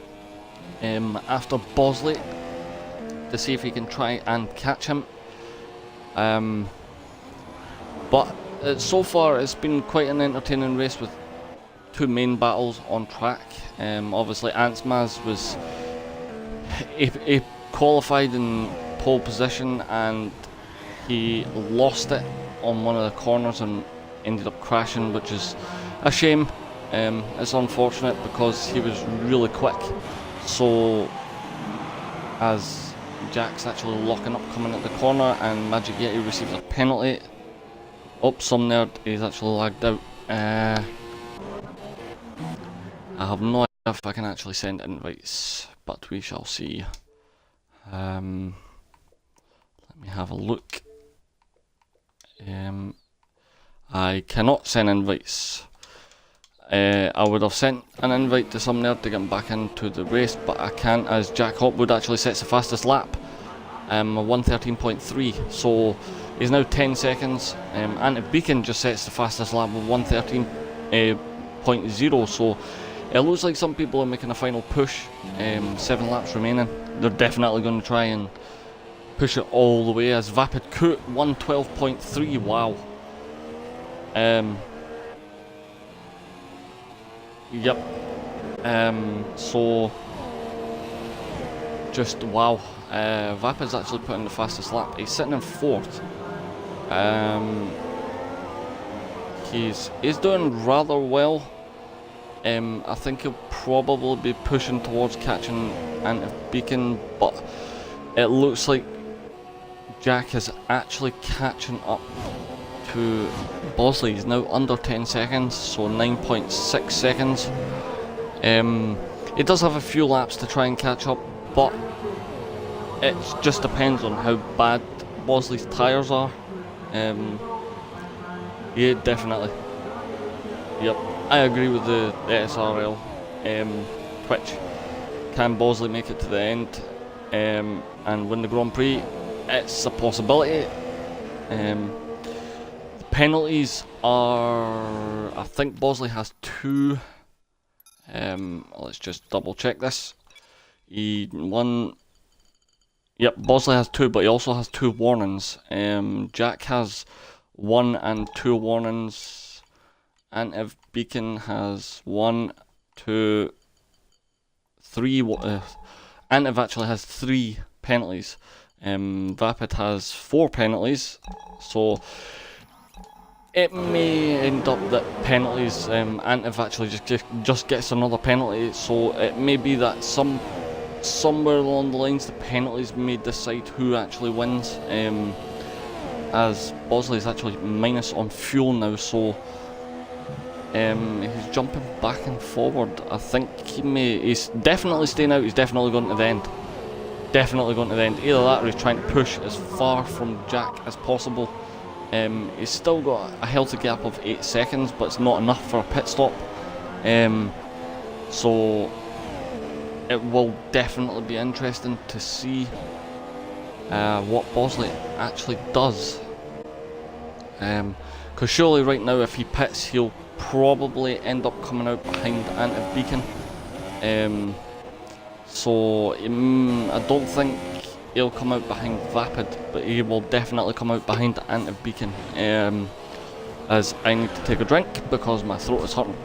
after Bosley to see if he can try and catch him. But so far it's been quite an entertaining race with two main battles on track. Obviously Antsmaz was he qualified in pole position and he lost it on one of the corners and ended up crashing, which is a shame. It's unfortunate because he was really quick, so as Jack's actually locking up coming at the corner and Magic Yeti receives a penalty. Oh, some nerd is actually lagged out. I have no idea if I can actually send invites, but we shall see. Let me have a look. I cannot send invites. I would have sent an invite to some nerd to get him back into the race, but I can't, as Jack Hopwood actually sets the fastest lap, 113.3, so he's now 10 seconds. Anti-Beacon just sets the fastest lap of 113.0, so it looks like some people are making a final push. 7 laps remaining. They're definitely going to try and push it all the way, as Vapid Coot 112.3, wow. Yep. So just wow. Vapid's actually putting the fastest lap. He's sitting in 4th. He's doing rather well. I think he'll probably be pushing towards catching Anti-Beacon, but it looks like Jack is actually catching up to Bosley. He's now under 10 seconds, so 9.6 seconds. He does have a few laps to try and catch up, but it just depends on how bad Bosley's tyres are. Yeah, definitely. Yep, I agree with the SRL. Twitch. Can Bosley make it to the end and win the Grand Prix? It's a possibility. The penalties are, I think Bosley has 2. Let's just double check this. Yep, Bosley has 2, but he also has 2 warnings. Jack has 1 and 2 warnings. Anti-Beacon has 1, 2, 3. Antiv actually has 3 penalties. Vapid has 4 penalties, so it may end up that penalties, Antiv actually just gets another penalty, so it may be that somewhere along the lines the penalties may decide who actually wins, as Bosley is actually minus on fuel now, so he's jumping back and forward. I think he's definitely staying out, he's definitely going to the end. Definitely going to the end. Either that or he's trying to push as far from Jack as possible. He's still got a healthy gap of 8 seconds, but it's not enough for a pit stop. So it will definitely be interesting to see what Bosley actually does. Because surely right now if he pits he'll probably end up coming out behind Antiv Beacon. So I don't think he'll come out behind Vapid, but he will definitely come out behind Antiv Beacon. As I need to take a drink because my throat is hurting.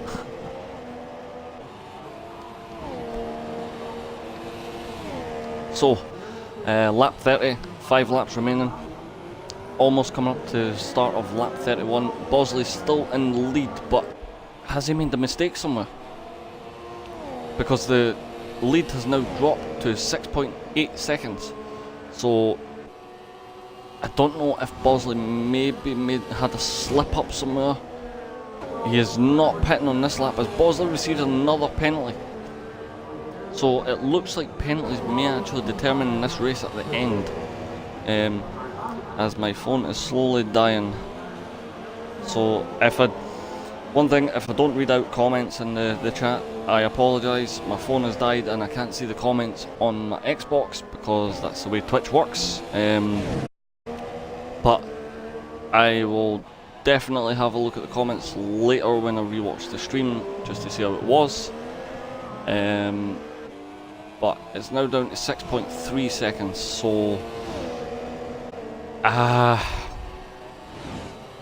So, lap 30, 5 laps remaining. Almost coming up to the start of lap 31. Bosley's still in the lead, but has he made a mistake somewhere? Because the lead has now dropped to 6.8 seconds. So, I don't know if Bosley maybe had a slip up somewhere. He is not pitting on this lap as Bosley receives another penalty. So it looks like penalties may actually determine this race at the end. As my phone is slowly dying. So if I don't read out comments in the chat, I apologise. My phone has died and I can't see the comments on my Xbox because that's the way Twitch works. But I will definitely have a look at the comments later when I rewatch the stream just to see how it was. But it's now down to 6.3 seconds, so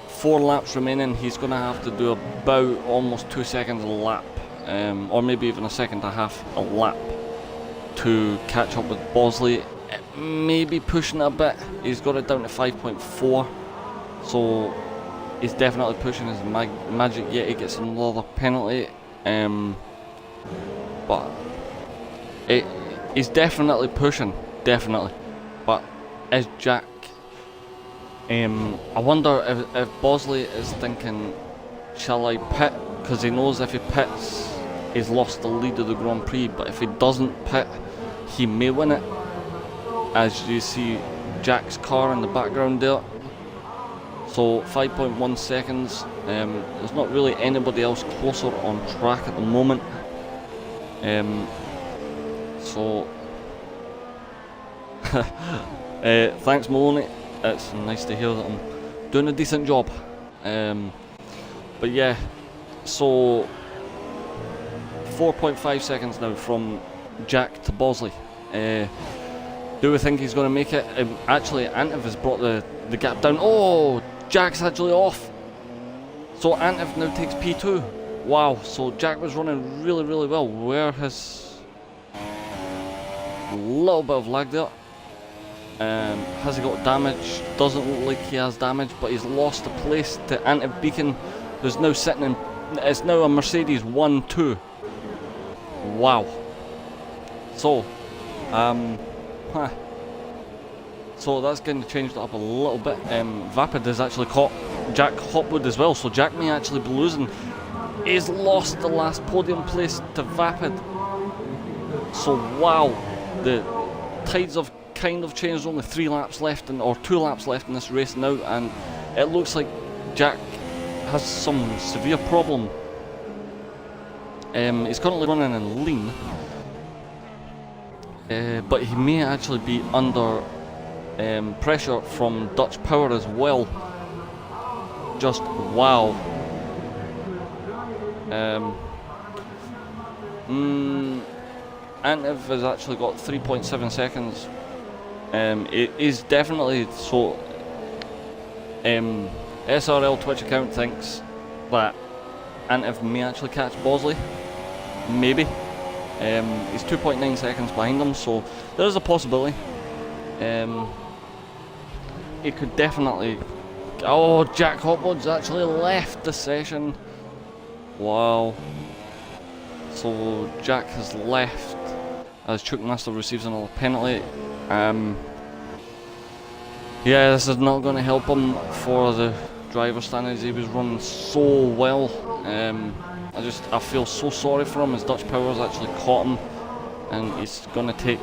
4 laps remaining. He's going to have to do about almost 2 seconds a lap, or maybe even a second and a half a lap to catch up with Bosley. It may be pushing it a bit. He's got it down to 5.4, so he's definitely pushing his magic yet he gets another penalty. But he's definitely pushing, definitely. But is Jack? I wonder if Bosley is thinking, shall I pit? Because he knows if he pits, he's lost the lead of the Grand Prix. But if he doesn't pit, he may win it. As you see Jack's car in the background there. So 5.1 seconds. There's not really anybody else closer on track at the moment. So thanks Maloney, it's nice to hear that I'm doing a decent job. But yeah, so 4.5 seconds now from Jack to Bosley. Do we think he's going to make it? Actually, Antiv has brought the gap down. Oh, Jack's actually off. So Antiv now takes P2. Wow, so Jack was running really, really well. Where has a little bit of lag there. Has he got damage? Doesn't look like he has damage, but he's lost the place to Antiv Beacon, who's now sitting in. It's now a Mercedes 1-2. Wow. So, so that's going to change it up a little bit. Vapid has actually caught Jack Hopwood as well, so Jack may actually be losing. He's lost the last podium place to Vapid. So wow, the tides have kind of changed. Only 3 laps left, or 2 laps left in this race now, and it looks like Jack has some severe problem. He's currently running in lean, but he may actually be under pressure from Dutch Power as well. Just wow. Antiv has actually got 3.7 seconds. It is definitely so. SRL Twitch account thinks that Antiv may actually catch Bosley. Maybe. He's 2.9 seconds behind him, so there is a possibility. It could definitely. Oh, Jack Hopwood's actually left the session. Wow. So Jack has left as Chuckmaster receives another penalty. Yeah, this is not going to help him for the driver standings. He was running so well. I feel so sorry for him as Dutch Power's actually caught him, and he's going to take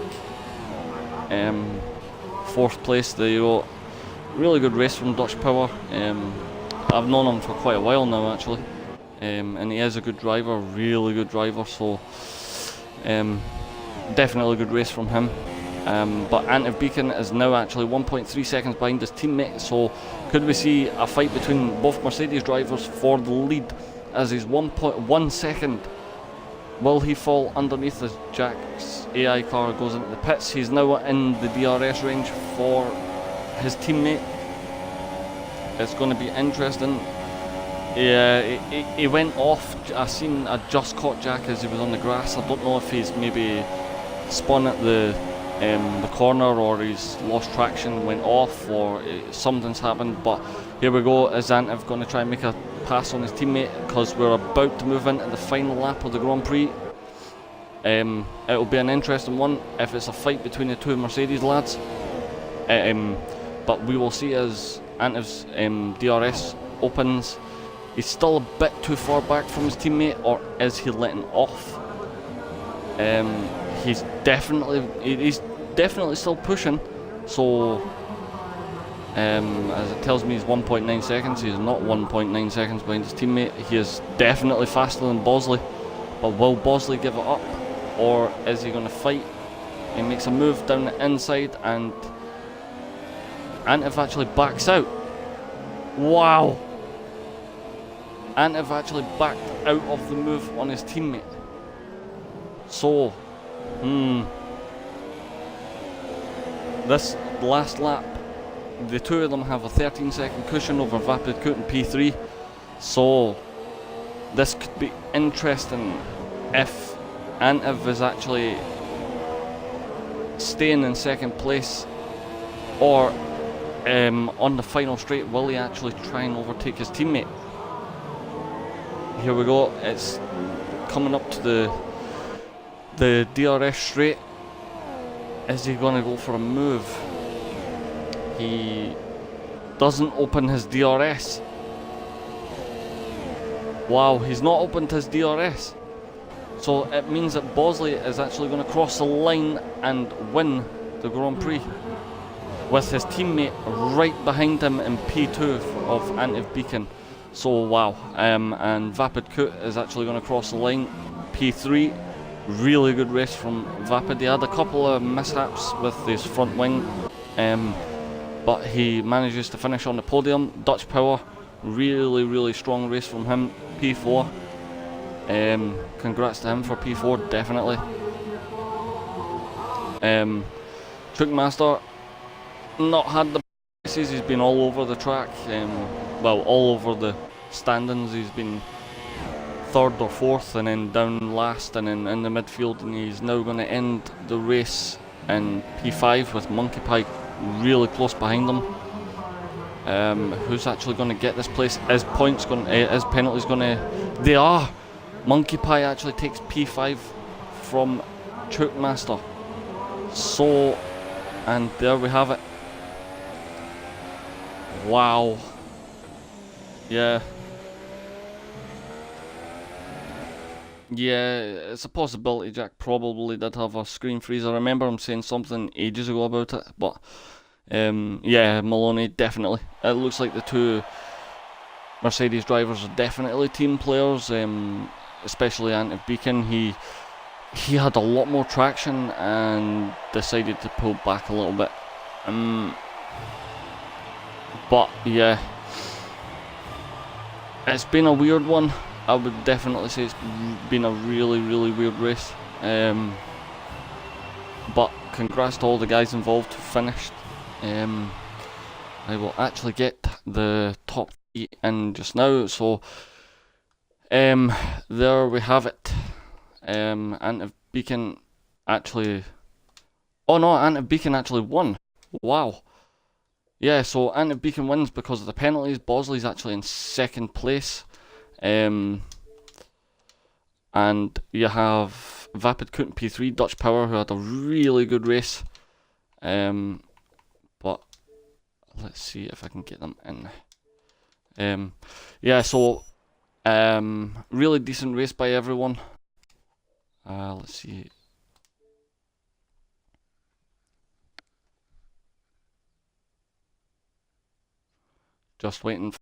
4th place. There you go. Really good race from Dutch Power. I've known him for quite a while now actually, and he is a good driver, really good driver. So definitely a good race from him. But Antiv Beacon is now actually 1.3 seconds behind his teammate, so could we see a fight between both Mercedes drivers for the lead as he's 1.1 second. Will he fall underneath as Jack's AI car goes into the pits? He's now in the DRS range for his teammate. It's going to be interesting. Yeah, he went off. I just caught Jack as he was on the grass. I don't know if he's maybe spun at the corner, or he's lost traction, went off, or something's happened. But here we go. Is Antiv going to try and make a pass on his teammate, because we're about to move into the final lap of the Grand Prix. It'll be an interesting one if it's a fight between the two Mercedes lads. But we will see as Antiv's DRS opens. He's still a bit too far back from his teammate, or is he letting off? He's definitely still pushing. So as it tells me, he's 1.9 seconds. He's not 1.9 seconds behind his teammate. He is definitely faster than Bosley. But will Bosley give it up, or is he going to fight? He makes a move down the inside, and Antiv actually backs out. Wow! Antiv actually backed out of the move on his teammate. So, this last lap, the two of them have a 13-second cushion over Vapid Kut and P3. So, this could be interesting if Antiv is actually staying in second place, or on the final straight, will he actually try and overtake his teammate? Here we go. It's coming up to the DRS straight. Is he going to go for a move? He doesn't open his DRS. Wow, he's not opened his DRS. So it means that Bosley is actually going to cross the line and win the Grand Prix, with his teammate right behind him in P2 of Antiv Beacon. So wow, and Vapid Kut is actually going to cross the line, P3. Really good race from Vapid. He had a couple of mishaps with his front wing, but he manages to finish on the podium. Dutch Power, really strong race from him, P4. Congrats to him for P4, definitely. Trickmaster, not had the races. He's been all over the track, well, all over the standings. He's been third or fourth, and then down last, and then in the midfield, and he's now going to end the race in P5 with Monkey Pie really close behind him. Who's actually going to get this place? Is penalties going to? They are. Monkey Pie actually takes P5 from Trickmaster. So, and there we have it. Wow. Yeah. Yeah, it's a possibility Jack probably did have a screen freeze. I remember him saying something ages ago about it, but yeah, Maloney, definitely. It looks like the two Mercedes drivers are definitely team players, especially Antiv Beacon. He had a lot more traction and decided to pull back a little bit. But yeah, it's been a weird one. I would definitely say it's been a really weird race. But congrats to all the guys involved who finished. I will actually get the top 3 in just now. So there we have it. Antiv Beacon actually... Oh no, Antiv Beacon actually won. Wow. Yeah, so Antiv Beacon wins because of the penalties. Bosley's actually in second place. And you have Vapid Kut and P3, Dutch Power, who had a really good race. But let's see if I can get them in. Yeah, so really decent race by everyone. Let's see. Just waiting for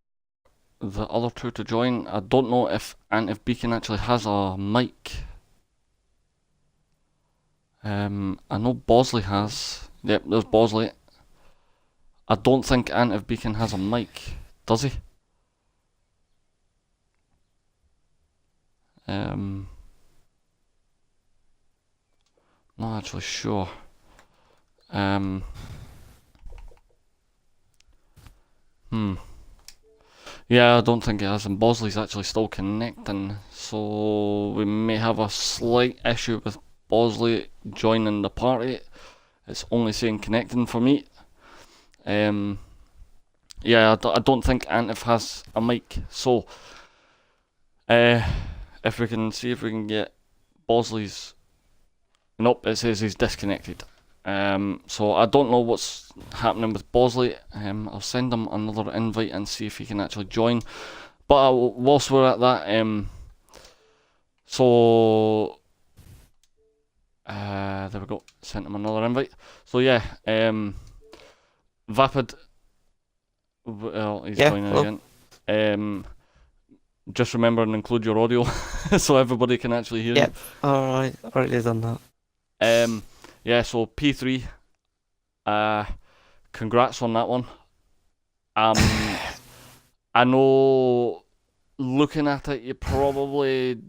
the other two to join. I don't know if Antiv Beacon actually has a mic. I know Bosley has. Yep, there's Bosley. I don't think Antiv Beacon has a mic. Does he? Not actually sure. Yeah, I don't think it has, and Bosley's actually still connecting, so we may have a slight issue with Bosley joining the party. It's only saying connecting for me. Yeah, I don't think Antif has a mic, so if we can see if we can get Bosley's. Nope, it says he's disconnected. So I don't know what's happening with Bosley. I'll send him another invite and see if he can actually join. But whilst we're at that, so there we go. Sent him another invite. So yeah, Vapid. Well, he's joining hello. again. Just remember and include your audio so everybody can actually hear Yep. Alright, already done that. you. Yeah, so P3. Congrats on that one. I know, looking at it, you probably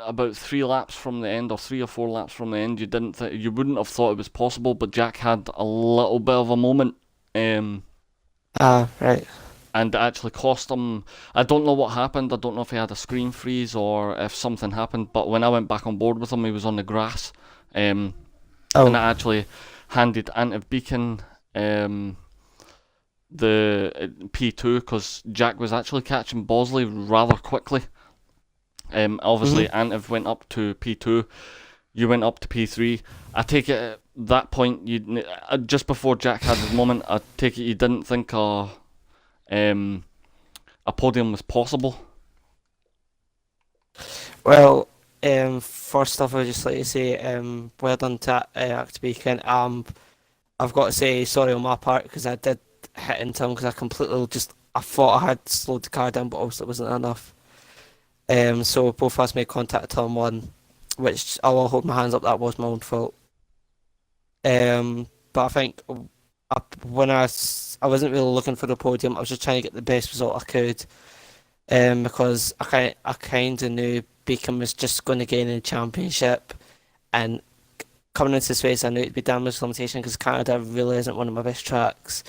about 3 laps from the end, or 3 or 4 laps from the end, you wouldn't have thought it was possible, but Jack had a little bit of a moment. Right. And it actually cost him. I don't know what happened. I don't know if he had a screen freeze or if something happened. But when I went back on board with him, he was on the grass. And I actually handed Antiv Beacon the P2 because Jack was actually catching Bosley rather quickly. Obviously, Antiv went up to P2. You went up to P3. I take it at that point, you just before Jack had his moment, I take it you didn't think a podium was possible. Well, first off, I would just like to say, well done to XB1. I've got to say sorry on my part because I did hit into him because I thought I had slowed the car down, but also it wasn't enough. So both of us made contact at turn 1, which I will hold my hands up, that was my own fault. But I think when I wasn't really looking for the podium, I was just trying to get the best result I could, because I kind of knew Beacon was just going to gain in the championship, and coming into this race, I knew it'd be damage limitation because Canada really isn't one of my best tracks,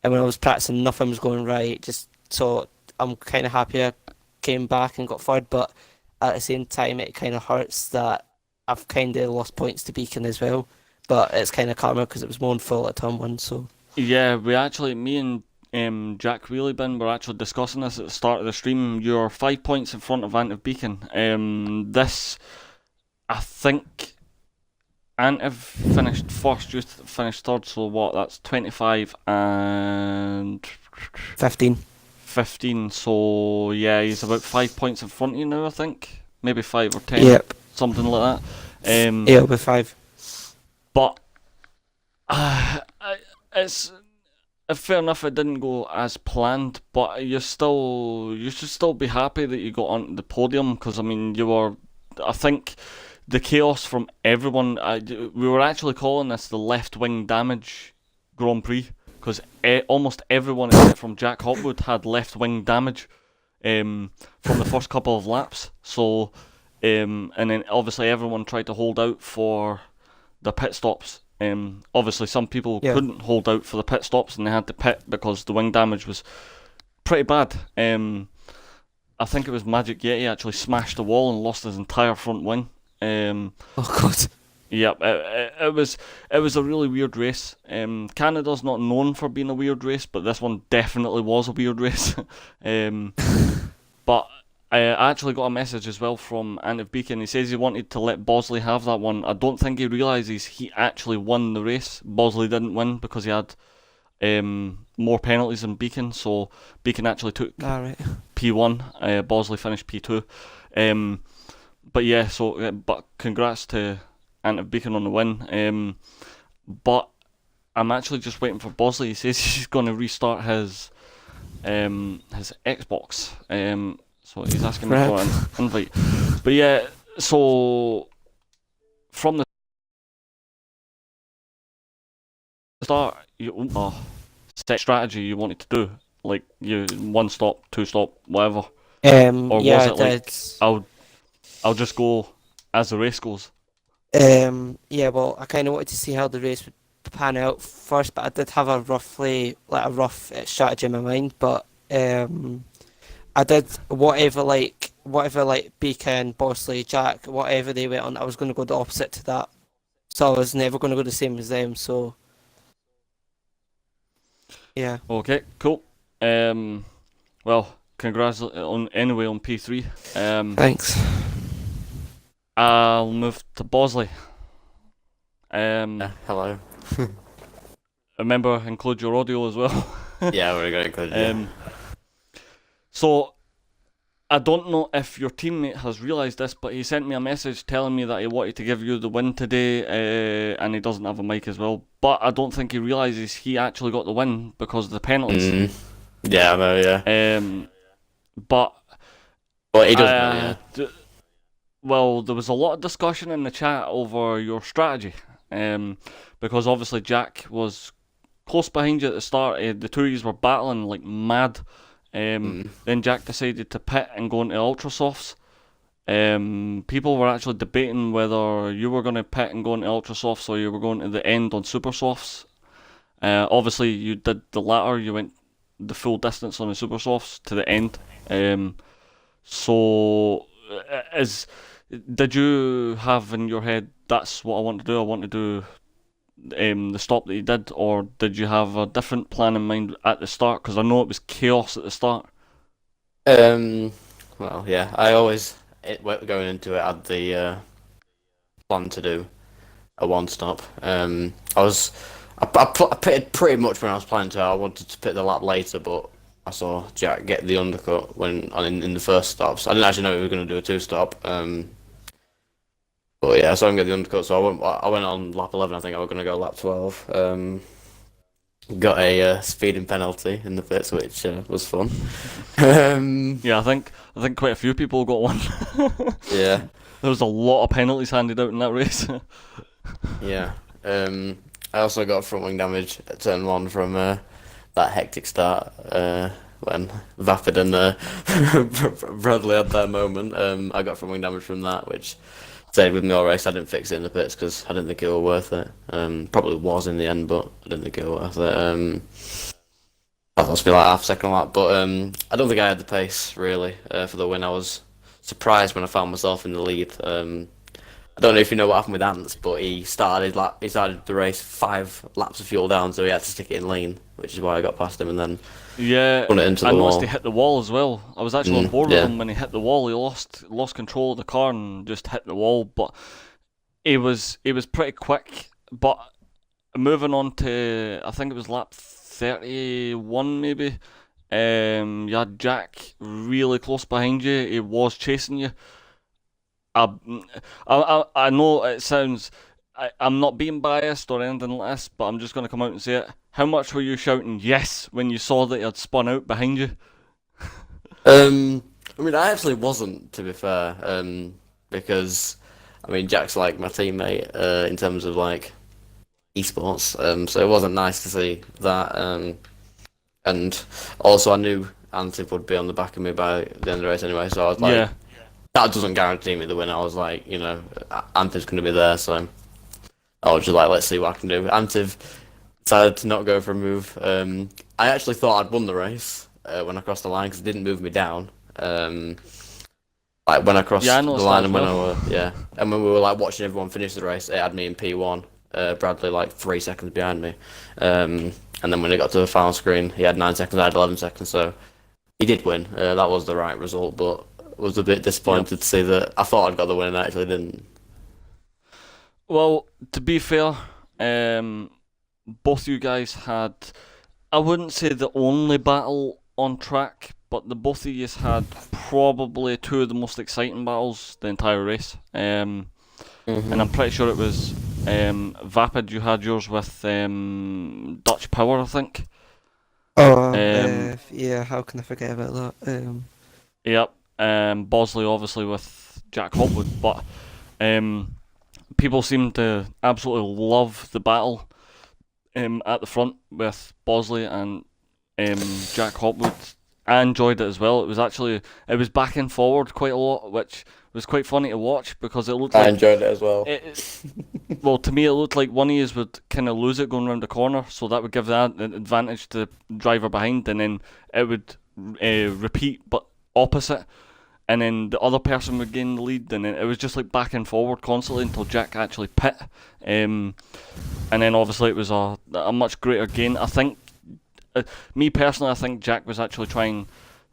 and when I was practicing, nothing was going right. So I'm kind of happy I came back and got third, but at the same time, it kind of hurts that I've kind of lost points to Beacon as well. But it's kind of karma because it was my own fault at turn 1. So yeah, me and Jack Wheeliebin were actually discussing this at the start of the stream. You're 5 points in front of Antiv Beacon. This, I think, Antiv finished first, you finished third. So what? That's 25 and 15. So yeah, he's about 5 points in front of you now. I think maybe 5 or 10. Yep. Something like that. Yeah, it'll be 5. But it's fair enough. It didn't go as planned, but you should still be happy that you got onto the podium because I mean I think the chaos from everyone. We were actually calling this the left wing damage Grand Prix because almost everyone except from Jack Hopwood had left wing damage from the first couple of laps. So and then obviously everyone tried to hold out for the pit stops. Obviously some people couldn't hold out for the pit stops and they had to pit because the wing damage was pretty bad. I think it was Magic Yeti actually smashed the wall and lost his entire front wing. Oh god. Yeah, it was a really weird race. Canada's not known for being a weird race, but this one definitely was a weird race. But I actually got a message as well from Antiv Beacon. He says he wanted to let Bosley have that one. I don't think he realises he actually won the race. Bosley didn't win because he had more penalties than Beacon, so Beacon actually took P1. Bosley finished P2. But yeah, so but congrats to Antiv Beacon on the win. But I'm actually just waiting for Bosley. He says he's going to restart his Xbox. So he's asking me for an invite. But yeah, so from the start, you set strategy you wanted to do, like you 1 stop, 2 stop, whatever. Or yeah, was it like I'll just go as the race goes. Yeah, well, I kind of wanted to see how the race would pan out first, but I did have a rough strategy in my mind. But I did whatever like Beacon, Bosley, Jack, whatever they went on, I was going to go the opposite to that. So I was never going to go the same as them. So yeah, Okay, cool. Well, congrats on anyway on P3. thanks. I'll move to Bosley. Hello. Remember, include your audio as well. Yeah, we're going to yeah. So, I don't know if your teammate has realised this, but he sent me a message telling me that he wanted to give you the win today, and he doesn't have a mic as well. But I don't think he realises he actually got the win because of the penalties. Yeah, I know, yeah. But Well, he doesn't know, yeah. well, there was a lot of discussion in the chat over your strategy, because obviously Jack was close behind you at the start. The two of you were battling like mad. Then Jack decided to pit and go into ultra softs. People were actually debating whether you were going to pit and go into ultra softs or you were going to the end on super softs. Obviously, you did the latter. You went the full distance on the super softs to the end. So, did you have in your head, that's what I want to do? I want to do the stop that you did, or did you have a different plan in mind at the start? Because I know it was chaos at the start. Well, yeah, I always, going into it, had the plan to do a one stop. I pitted pretty much when I was planning to. I wanted to pit the lap later, but I saw Jack get the undercut in the first stop. So I didn't actually know he was going to do a two stop. But yeah, I saw him get the undercut, so I went on lap 11. I think I was going to go lap 12. Got a speeding penalty in the pits, which was fun. Yeah, I think quite a few people got one. Yeah. There was a lot of penalties handed out in that race. Yeah. I also got front wing damage at turn 1 from that hectic start when Vapid and Bradley had their moment. I got front wing damage from that, which stayed with me all race. I didn't fix it in the pits because I didn't think it was worth it. Probably was in the end, but I didn't think it was worth it. That lost me like half a second lap, but I don't think I had the pace really for the win. I was surprised when I found myself in the lead. I don't know if you know what happened with Ants, but he started the race 5 laps of fuel down, so he had to stick it in lane, which is why I got past him and then yeah, run it into the I wall. noticed he hit the wall as well. I was actually on board with yeah. him when he hit the wall. He lost control of the car and just hit the wall, but he was pretty quick. But moving on to, I think it was lap 31 maybe. You had Jack really close behind you. He was chasing you. I know it sounds, I'm not being biased or anything like this, but I'm just going to come out and say it. How much were you shouting yes when you saw that he had spun out behind you? I mean, I actually wasn't, to be fair, because I mean Jack's like my teammate in terms of like esports, so it wasn't nice to see that, and also I knew Antip would be on the back of me by the end of the race anyway, so I was like, Yeah. that doesn't guarantee me the win. I was like, you know, Antip's going to be there, so I was just like, let's see what I can do. Antip decided to not go for a move. I actually thought I'd won the race when I crossed the line because it didn't move me down. Like when I crossed the line and and when we were like watching everyone finish the race, it had me in P1. Bradley like 3 seconds behind me. And then when it got to the final screen, he had 9 seconds. I had 11 seconds, so he did win. That was the right result, but was a bit disappointed to see that I thought I'd got the win and I actually didn't. Well, to be fair, both you guys had, I wouldn't say the only battle on track, but the both of you had probably 2 of the most exciting battles the entire race. And I'm pretty sure it was Vapid, you had yours with Dutch Power, I think. Oh, yeah, how can I forget about that? Yep. Bosley obviously with Jack Hopwood, but people seem to absolutely love the battle at the front with Bosley and Jack Hopwood, I enjoyed it as well. It was back and forward quite a lot, which was quite funny to watch because it looked I like enjoyed it as well. well, to me, it looked like one of you would kind of lose it going around the corner, so that would give that an advantage to the driver behind, and then it would repeat, but opposite, and then the other person would gain the lead, and then it was just like back and forward constantly until Jack actually pit, and then obviously it was a much greater gain. I think, me personally, I think Jack was actually trying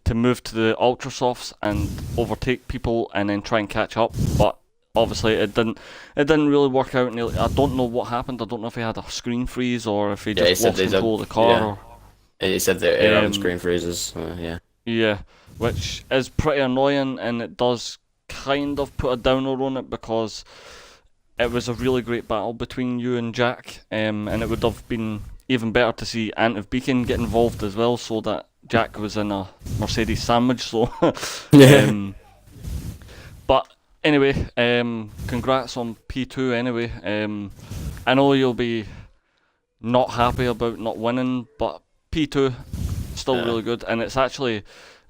to move to the ultra softs and overtake people, and then try and catch up, but obviously it didn't really work out. I don't know what happened. I don't know if he had a screen freeze or if he just lost control of the car. Yeah. He said that they're having screen freezes. Yeah. Yeah, which is pretty annoying, and it does kind of put a downer on it because it was a really great battle between you and Jack, and it would have been even better to see Ant of Beacon get involved as well, so that Jack was in a Mercedes sandwich. So, but anyway, congrats on P2 anyway. I know you'll be not happy about not winning, but P2 still really good, and it's actually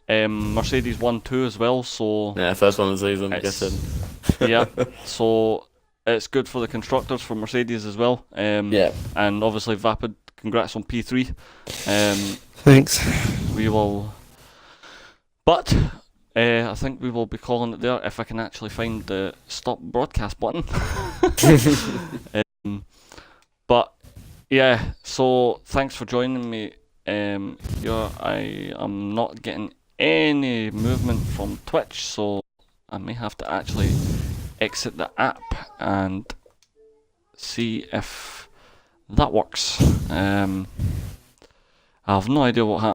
Mercedes 1-2 as well, so Yeah, first one of the season, I'm guessing. yeah, so it's good for the constructors, for Mercedes as well. Yeah. And obviously Vapid, congrats on P3. Thanks. We will, but I think we will be calling it there if I can actually find the stop broadcast button. But yeah, so thanks for joining me. I am not getting any movement from Twitch, so I may have to actually exit the app and see if that works. I have no idea what happened.